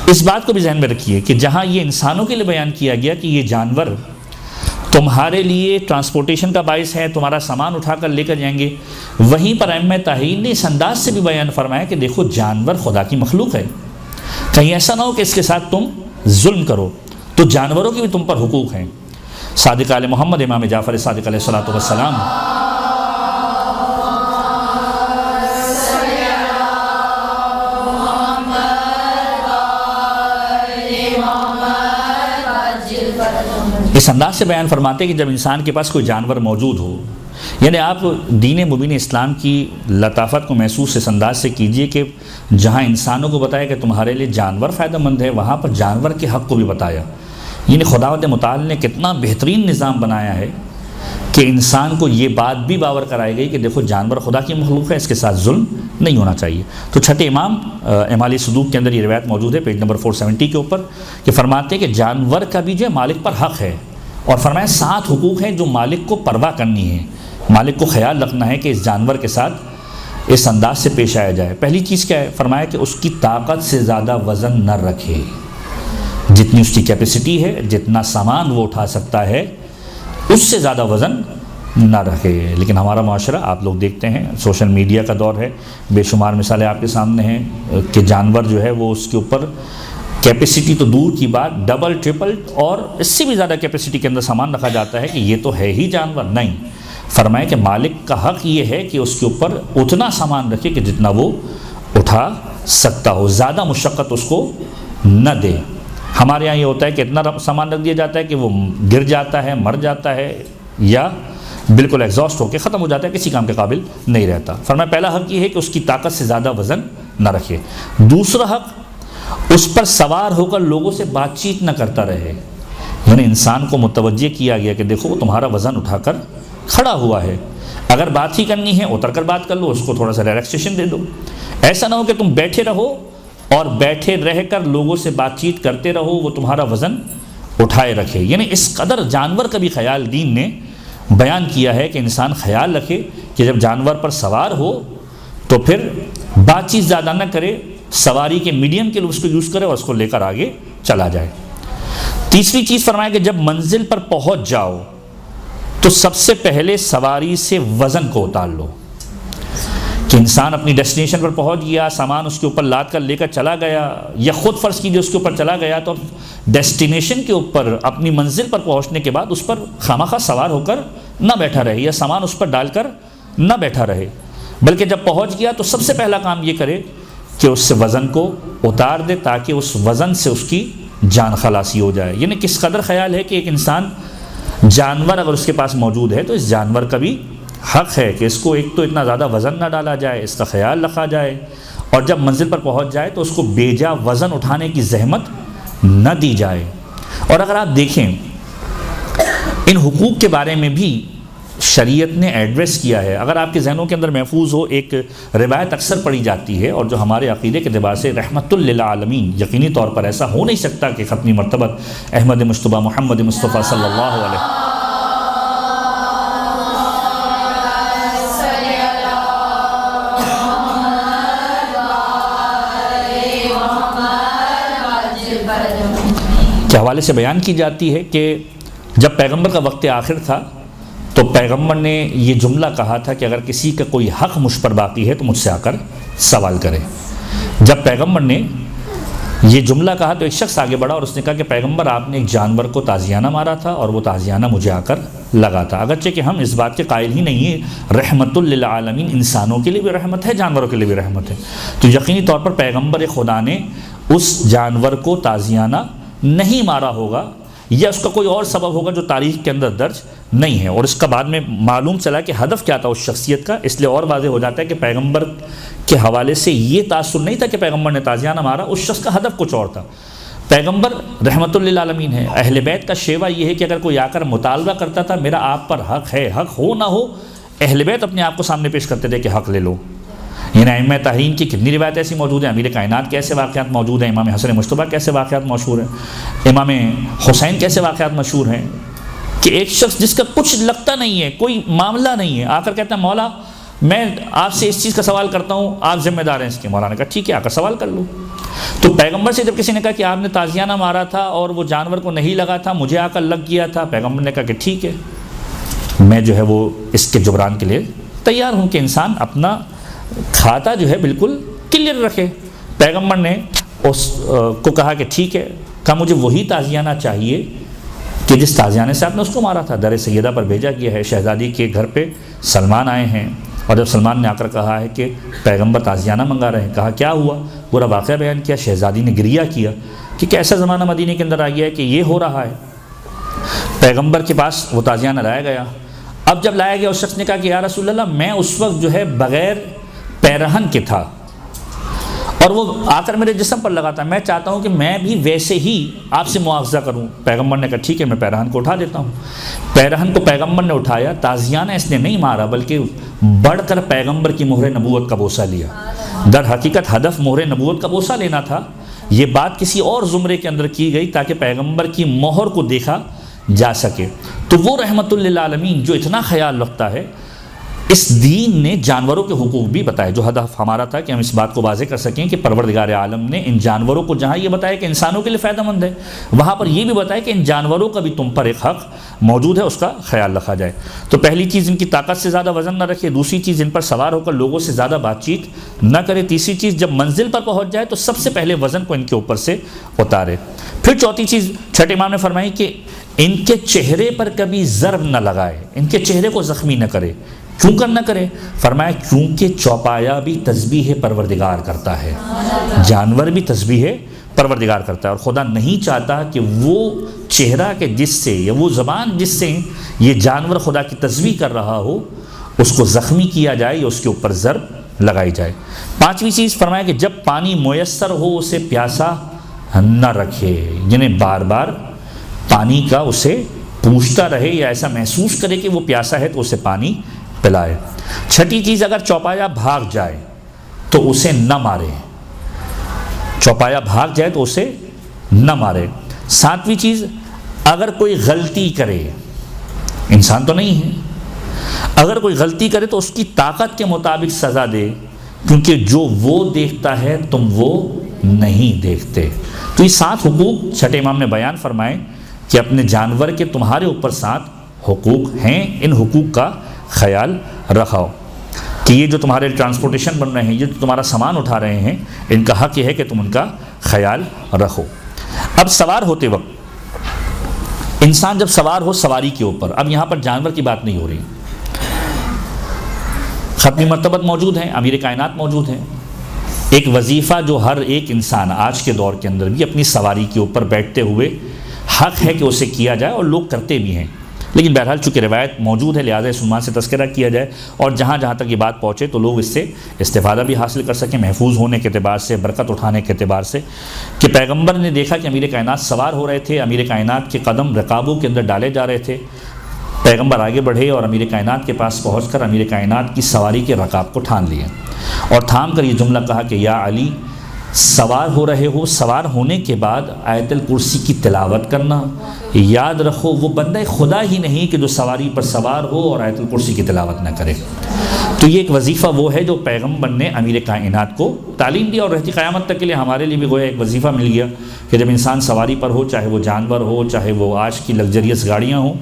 اس بات کو بھی ذہن میں رکھیے کہ جہاں یہ انسانوں کے لیے بیان کیا گیا کہ یہ جانور تمہارے لیے ٹرانسپورٹیشن کا باعث ہے، تمہارا سامان اٹھا کر لے کر جائیں گے، وہیں پر ائمہ تحریر نے اس انداز سے بھی بیان فرمایا کہ دیکھو جانور خدا کی مخلوق ہے، کہیں ایسا نہ ہو کہ اس کے ساتھ تم ظلم کرو. تو جانوروں کے بھی تم پر حقوق ہیں. صادق آل محمد امام جعفر صادق علیہ الصلوۃ والسلام اس انداز سے بیان فرماتے ہیں کہ جب انسان کے پاس کوئی جانور موجود ہو، یعنی آپ دین مبین اسلام کی لطافت کو محسوس اس انداز سے کیجئے کہ جہاں انسانوں کو بتایا کہ تمہارے لیے جانور فائدہ مند ہے، وہاں پر جانور کے حق کو بھی بتایا. یعنی خداوند متعال نے کتنا بہترین نظام بنایا ہے کہ انسان کو یہ بات بھی باور کرائی گئی کہ دیکھو جانور خدا کی مخلوق ہے، اس کے ساتھ ظلم نہیں ہونا چاہیے. تو چھٹے امام اعمال صدوق کے اندر یہ روایت موجود ہے پیج نمبر 470 کے اوپر کہ فرماتے ہیں کہ جانور کا بھی جو ہے مالک پر حق ہے، اور فرمایا 7 حقوق ہیں جو مالک کو پرواہ کرنی ہے، مالک کو خیال رکھنا ہے کہ اس جانور کے ساتھ اس انداز سے پیش آیا جائے. پہلی چیز کیا ہے؟ فرمایا کہ اس کی طاقت سے زیادہ وزن نہ رکھے، جتنی اس کی کیپیسٹی ہے، جتنا سامان وہ اٹھا سکتا ہے اس سے زیادہ وزن نہ رکھے. لیکن ہمارا معاشرہ آپ لوگ دیکھتے ہیں، سوشل میڈیا کا دور ہے، بے شمار مثالیں آپ کے سامنے ہیں کہ جانور جو ہے وہ اس کے اوپر کیپیسٹی تو دور کی بات ڈبل ٹرپل اور اس سے بھی زیادہ کیپیسٹی کے اندر سامان رکھا جاتا ہے کہ یہ تو ہے ہی جانور. نہیں، فرمائے کہ مالک کا حق یہ ہے کہ اس کے اوپر اتنا سامان رکھے کہ جتنا وہ اٹھا سکتا ہو، زیادہ مشقت اس کو نہ دے. ہمارے یہاں یہ ہوتا ہے کہ اتنا سامان رکھ دیا جاتا ہے کہ وہ گر جاتا ہے، مر جاتا ہے، یا بالکل ایگزاسٹ ہو کے ختم ہو جاتا ہے، کسی کام کے قابل نہیں رہتا. فرمایا پہلا حق یہ ہے کہ اس کی طاقت سے زیادہ وزن نہ رکھے. دوسرا حق اس پر سوار ہو کر لوگوں سے بات چیت نہ کرتا رہے. یعنی انسان کو متوجہ کیا گیا کہ دیکھو تمہارا وزن اٹھا کر کھڑا ہوا ہے، اگر بات ہی کرنی ہے اتر کر بات کر لو، اس کو تھوڑا سا ریلیکسیشن دے دو. ایسا نہ ہو کہ تم بیٹھے رہو اور بیٹھے رہ کر لوگوں سے بات چیت کرتے رہو، وہ تمہارا وزن اٹھائے رکھے. یعنی اس قدر جانور کا بھی خیال دین نے بیان کیا ہے کہ انسان خیال رکھے کہ جب جانور پر سوار ہو تو پھر بات چیت زیادہ نہ کرے، سواری کے میڈیم کے لیے اس کو یوز کرے اور اس کو لے کر آگے چلا جائے. تیسری چیز فرمایا کہ جب منزل پر پہنچ جاؤ تو سب سے پہلے سواری سے وزن کو اتار لو. کہ انسان اپنی ڈیسٹینیشن پر پہنچ گیا، سامان اس کے اوپر لاد کر لے کر چلا گیا، یا خود فرض کیجیے اس کے اوپر چلا گیا، تو ڈیسٹینیشن کے اوپر اپنی منزل پر پہنچنے کے بعد اس پر خامخواہ سوار ہو کر نہ بیٹھا رہے، یا سامان اس پر ڈال کر نہ بیٹھا رہے، بلکہ جب پہنچ گیا تو سب سے پہلا کام یہ کرے کہ اس سے وزن کو اتار دے، تاکہ اس وزن سے اس کی جان خلاصی ہو جائے۔ یعنی کس قدر خیال ہے کہ ایک انسان، جانور اگر اس کے پاس موجود ہے تو اس جانور کا بھی حق ہے کہ اس کو ایک تو اتنا زیادہ وزن نہ ڈالا جائے، اس کا خیال رکھا جائے، اور جب منزل پر پہنچ جائے تو اس کو بے جا وزن اٹھانے کی زحمت نہ دی جائے۔ اور اگر آپ دیکھیں ان حقوق کے بارے میں بھی شریعت نے ایڈریس کیا ہے۔ اگر آپ کے ذہنوں کے اندر محفوظ ہو، ایک روایت اکثر پڑھی جاتی ہے اور جو ہمارے عقیدے کے اعتبار سے رحمت للعالمین، یقینی طور پر ایسا ہو نہیں سکتا کہ ختمی مرتبت احمد مجتبی محمد مصطفیٰ صلی اللہ علیہ کے حوالے سے بیان کی جاتی ہے کہ جب پیغمبر کا وقت آخر تھا تو پیغمبر نے یہ جملہ کہا تھا کہ اگر کسی کا کوئی حق مجھ پر باقی ہے تو مجھ سے آ کر سوال کرے۔ جب پیغمبر نے یہ جملہ کہا تو ایک شخص آگے بڑھا اور اس نے کہا کہ پیغمبر آپ نے ایک جانور کو تازیانہ مارا تھا اور وہ تازیانہ مجھے آ کر لگا تھا، اگرچہ کہ ہم اس بات کے قائل ہی نہیں ہیں، رحمت للعالمین انسانوں کے لیے بھی رحمت ہے، جانوروں کے لیے بھی رحمت ہے، تو یقینی طور پر پیغمبر خدا نے اس جانور کو تازیانہ نہیں مارا ہوگا، یا اس کا کوئی اور سبب ہوگا جو تاریخ کے اندر درج نہیں ہے۔ اور اس کا بعد میں معلوم چلا کہ ہدف کیا تھا اس شخصیت کا، اس لیے اور واضح ہو جاتا ہے کہ پیغمبر کے حوالے سے یہ تاثر نہیں تھا کہ پیغمبر نے تازیانہ مارا، اس شخص کا ہدف کچھ اور تھا۔ پیغمبر رحمت للعالمین ہے، اہل بیت کا شیوا یہ ہے کہ اگر کوئی آ کر مطالبہ کرتا تھا میرا آپ پر حق ہے، حق ہو نہ ہو، اہل بیت اپنے آپ کو سامنے پیش کرتے تھے کہ حق لے لو۔ یعنی ائمہ طاہرین کی کتنی روایت ایسی موجود ہیں، امیر کائنات کے ایسے واقعات موجود ہیں، امام حسن مجتبی کے ایسے واقعات مشہور ہیں، امام حسین کے ایسے واقعات مشہور ہیں کہ ایک شخص جس کا کچھ لگتا نہیں ہے، کوئی معاملہ نہیں ہے، آ کر کہتا ہے مولا میں آپ سے اس چیز کا سوال کرتا ہوں، آپ ذمہ دار ہیں اس کے۔ مولا نے کہا ٹھیک ہے، آ کر سوال کر لو۔ تو پیغمبر سے جب کسی نے کہا کہ آپ نے تازیانہ مارا تھا اور وہ جانور کو نہیں لگا تھا، مجھے آ کر لگ گیا تھا، پیغمبر نے کہا کہ ٹھیک ہے، میں جو ہے وہ اس کے جبران کے لیے تیار ہوں کہ انسان اپنا کھاتا جو ہے بالکل کلیئر رکھے۔ پیغمبر نے اس کو کہا کہ ٹھیک ہے، کہا مجھے وہی تازیانہ چاہیے کہ جس تازیانے سے آپ نے اس کو مارا تھا۔ در سیدہ پر بھیجا گیا ہے، شہزادی کے گھر پہ سلمان آئے ہیں، اور جب سلمان نے آ کر کہا ہے کہ پیغمبر تازیانہ منگا رہے ہیں، کہا کیا ہوا، پورا واقعہ بیان کیا۔ شہزادی نے گریہ کیا کہ کیسا زمانہ مدینے کے اندر آ گیا ہے کہ یہ ہو رہا ہے۔ پیغمبر کے پاس وہ تازیانہ لایا گیا۔ اب جب لایا گیا اس شخص نے کہا کہ یا رسول اللہ میں اس وقت جو ہے بغیر پیرہن کے تھا اور وہ آ کر میرے جسم پر لگا تھا، میں چاہتا ہوں کہ میں بھی ویسے ہی آپ سے مواخذہ کروں۔ پیغمبر نے کہا ٹھیک ہے، میں پیرہن کو اٹھا دیتا ہوں۔ پیرہن کو پیغمبر نے اٹھایا، تازیانہ اس نے نہیں مارا بلکہ بڑھ کر پیغمبر کی مہر نبوت کا بوسہ لیا۔ در حقیقت ہدف مہر نبوت کا بوسہ لینا تھا، یہ بات کسی اور زمرے کے اندر کی گئی تاکہ پیغمبر کی مہر کو دیکھا جا سکے۔ تو وہ رحمت للعالمین جو اتنا خیال رکھتا ہے، اس دین نے جانوروں کے حقوق بھی بتائے، جو ہدف ہمارا تھا کہ ہم اس بات کو واضح کر سکیں کہ پروردگار عالم نے ان جانوروں کو جہاں یہ بتایا کہ انسانوں کے لیے فائدہ مند ہے، وہاں پر یہ بھی بتایا کہ ان جانوروں کا بھی تم پر ایک حق موجود ہے، اس کا خیال رکھا جائے۔ تو پہلی چیز ان کی طاقت سے زیادہ وزن نہ رکھے، دوسری چیز ان پر سوار ہو کر لوگوں سے زیادہ بات چیت نہ کرے، تیسری چیز جب منزل پر پہنچ جائے تو سب سے پہلے وزن کو ان کے اوپر سے اتارے۔ پھر چوتھی چیز چھٹے امام نے فرمائی کہ ان کے چہرے پر کبھی ضرب نہ لگائے، ان کے چہرے کو زخمی نہ کرے۔ کیوں کر نہ کرے؟ فرمایا کیونکہ چوپایا بھی تسبیح پروردگار کرتا ہے، جانور بھی تسبیح پروردگار کرتا ہے، اور خدا نہیں چاہتا کہ وہ چہرہ کے جس سے یا وہ زبان جس سے یہ جانور خدا کی تسبیح کر رہا ہو اس کو زخمی کیا جائے یا اس کے اوپر ضرب لگائی جائے۔ پانچویں چیز فرمایا کہ جب پانی میسر ہو اسے پیاسا نہ رکھے، یعنی بار بار پانی کا اسے پوچھتا رہے یا ایسا محسوس کرے کہ وہ پیاسا ہے تو اسے پانی پلائے۔ چھٹی چیز اگر چوپایا بھاگ جائے تو اسے نہ مارے، چوپایا بھاگ جائے تو اسے نہ مارے۔ ساتویں چیز اگر کوئی غلطی کرے، انسان تو نہیں ہے، اگر کوئی غلطی کرے تو اس کی طاقت کے مطابق سزا دے، کیونکہ جو وہ دیکھتا ہے تم وہ نہیں دیکھتے۔ تو یہ 7 حقوق چھٹے امام نے بیان فرمائے کہ اپنے جانور کے تمہارے اوپر 7 حقوق ہیں، ان حقوق کا خیال رکھو۔ کہ یہ جو تمہارے ٹرانسپورٹیشن بن رہے ہیں، یہ جو تمہارا سامان اٹھا رہے ہیں، ان کا حق یہ ہے کہ تم ان کا خیال رکھو۔ اب سوار ہوتے وقت انسان جب سوار ہو سواری کے اوپر، اب یہاں پر جانور کی بات نہیں ہو رہی، ختمی مرتبت موجود ہیں، امیر کائنات موجود ہیں، ایک وظیفہ جو ہر ایک انسان آج کے دور کے اندر بھی اپنی سواری کے اوپر بیٹھتے ہوئے حق ہے کہ اسے کیا جائے، اور لوگ کرتے بھی ہیں، لیکن بہرحال چونکہ روایت موجود ہے لہٰذا اس عنوان سے تذکرہ کیا جائے، اور جہاں جہاں تک یہ بات پہنچے تو لوگ اس سے استفادہ بھی حاصل کر سکیں، محفوظ ہونے کے اعتبار سے، برکت اٹھانے کے اعتبار سے، کہ پیغمبر نے دیکھا کہ امیر کائنات سوار ہو رہے تھے، امیر کائنات کے قدم رکابوں کے اندر ڈالے جا رہے تھے، پیغمبر آگے بڑھے اور امیر کائنات کے پاس پہنچ کر امیر کائنات کی سواری کے رکاب کو ٹھان لیے، اور تھام کر یہ جملہ کہا کہ یا علی، سوار ہو رہے ہو، سوار ہونے کے بعد آیت الکرسی کی تلاوت کرنا، یاد رکھو وہ بندہ خدا ہی نہیں کہ جو سواری پر سوار ہو اور آیت الکرسی کی تلاوت نہ کرے۔ تو یہ ایک وظیفہ وہ ہے جو پیغمبر نے امیر کائنات کو تعلیم دی، اور رہتی قیامت تک کے لیے ہمارے لیے بھی گویا ایک وظیفہ مل گیا کہ جب انسان سواری پر ہو، چاہے وہ جانور ہو، چاہے وہ آج کی لگژریس گاڑیاں ہوں،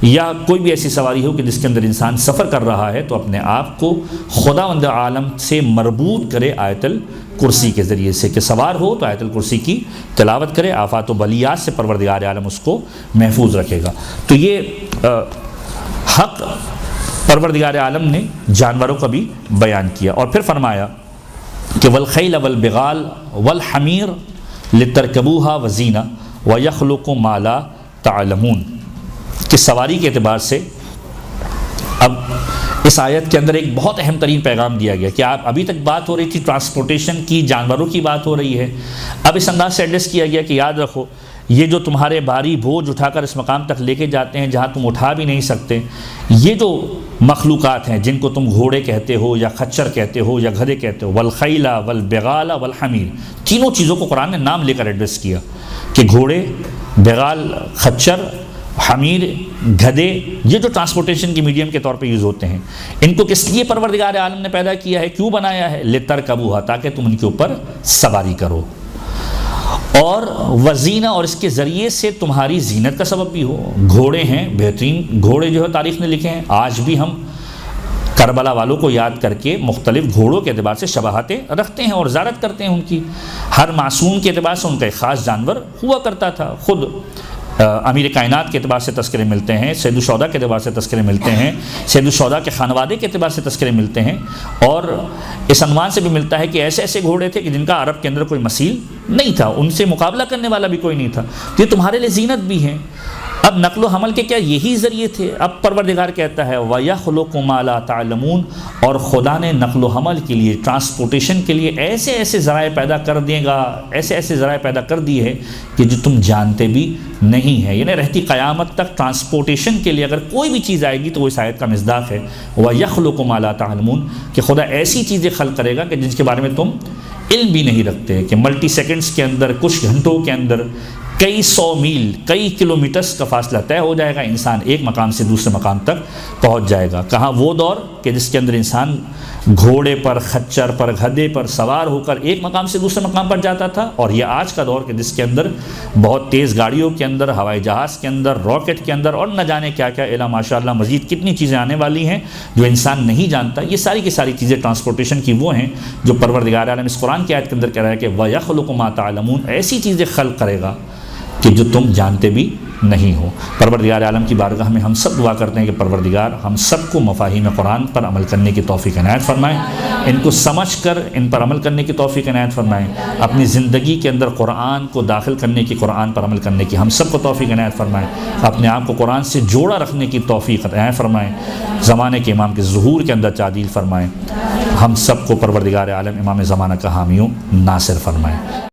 یا کوئی بھی ایسی سواری ہو کہ جس کے اندر انسان سفر کر رہا ہے، تو اپنے آپ کو خداوند عالم سے مربوط کرے آیت الکرسی کے ذریعے سے، کہ سوار ہو تو آیت الکرسی کی تلاوت کرے، آفات و بلیات سے پروردگار عالم اس کو محفوظ رکھے گا۔ تو یہ حق پروردگار عالم نے جانوروں کا بھی بیان کیا، اور پھر فرمایا کہ والخیل والبغال والحمیر لترکبوها وزینہ ویخلق ما لا تعلمون، کہ سواری کے اعتبار سے اب اس آیت کے اندر ایک بہت اہم ترین پیغام دیا گیا کہ آپ ابھی تک بات ہو رہی تھی ٹرانسپورٹیشن کی، جانوروں کی بات ہو رہی ہے، اب اس انداز سے ایڈریس کیا گیا کہ یاد رکھو یہ جو تمہارے بھاری بوجھ اٹھا کر اس مقام تک لے کے جاتے ہیں جہاں تم اٹھا بھی نہیں سکتے، یہ جو مخلوقات ہیں جن کو تم گھوڑے کہتے ہو یا خچر کہتے ہو یا گدھے کہتے ہو، والخیل والبغال والحمیر، تینوں چیزوں کو قرآن نے نام لے کر ایڈریس کیا کہ گھوڑے، بغال، خچر، حمیر، گدھے، یہ جو ٹرانسپورٹیشن کی میڈیم کے طور پہ یوز ہوتے ہیں، ان کو کس لیے پروردگار عالم نے پیدا کیا ہے، کیوں بنایا ہے؟ لترکبوہا، تاکہ تم ان کے اوپر سواری کرو، اور وزینہ، اور اس کے ذریعے سے تمہاری زینت کا سبب بھی ہو۔ گھوڑے ہیں، بہترین گھوڑے جو ہے تاریخ نے لکھے ہیں، آج بھی ہم کربلا والوں کو یاد کر کے مختلف گھوڑوں کے اعتبار سے شباہتیں رکھتے ہیں اور زیارت کرتے ہیں ان کی، ہر معصوم کے اعتبار سے ان کا ایک خاص جانور ہوا کرتا تھا۔ خود امیر کائنات کے اعتبار سے تذکرے ملتے ہیں، سید الشہداء کے اعتبار سے تذکرے ملتے ہیں، سید الشہداء کے خانوادے کے اعتبار سے تذکرے ملتے ہیں، اور اس عنوان سے بھی ملتا ہے کہ ایسے ایسے گھوڑے تھے کہ جن کا عرب کے اندر کوئی مثیل نہیں تھا، ان سے مقابلہ کرنے والا بھی کوئی نہیں تھا، یہ تمہارے لیے زینت بھی ہیں۔ اب نقل و حمل کے کیا یہی ذریعے تھے؟ اب پروردگار کہتا ہے وَيَخْلُقُ مَا لَا تَعْلَمُونَ، اور خدا نے نقل و حمل کے لیے، ٹرانسپورٹیشن کے لیے ایسے ایسے ذرائع پیدا کر دے گا، ایسے ایسے ذرائع پیدا کر دی ہے کہ جو تم جانتے بھی نہیں ہے، یعنی رہتی قیامت تک ٹرانسپورٹیشن کے لیے اگر کوئی بھی چیز آئے گی تو وہ اس آیت کا مصداق ہے وَيَخْلُقُ مَا لَا تَعْلَمُونَ، کہ خدا ایسی چیزیں خلق کرے گا کہ جن کے بارے میں تم علم بھی نہیں رکھتے، کہ ملٹی سیکنڈز کے اندر، کچھ گھنٹوں کے اندر کئی سو میل، کئی کلومیٹرز کا فاصلہ طے ہو جائے گا، انسان ایک مقام سے دوسرے مقام تک پہنچ جائے گا۔ کہاں وہ دور کہ جس کے اندر انسان گھوڑے پر، خچر پر، گدھے پر سوار ہو کر ایک مقام سے دوسرے مقام پر جاتا تھا، اور یہ آج کا دور کہ جس کے اندر بہت تیز گاڑیوں کے اندر، ہوائی جہاز کے اندر، راکٹ کے اندر، اور نہ جانے کیا کیا الا ماشاء اللہ مزید کتنی چیزیں آنے والی ہیں جو انسان نہیں جانتا۔ یہ ساری کی ساری چیزیں ٹرانسپورٹیشن کی وہ ہیں جو پروردگار عالم اس قرآن کی آیت کے اندر کہہ رہا ہے کہ وَيَخْلُقُ مَا تَعْلَمُونَ، ایسی چیزیں خلق کرے گا کہ جو تم جانتے بھی نہیں ہو۔ پروردگار عالم کی بارگاہ میں ہم سب دعا کرتے ہیں کہ پروردگار ہم سب کو مفاہیم قرآن پر عمل کرنے کی توفیق عنایت فرمائیں، ان کو سمجھ کر ان پر عمل کرنے کی توفیق عنایت فرمائیں، اپنی زندگی کے اندر قرآن کو داخل کرنے کی، قرآن پر عمل کرنے کی ہم سب کو توفیق عنایت فرمائیں، اپنے آپ کو قرآن سے جوڑا رکھنے کی توفیق عنایت فرمائیں، زمانے کے امام کے ظہور کے اندر تعدیل فرمائیں، ہم سب کو پروردگار عالم امام زمانہ کا حامی و ناصر فرمائیں۔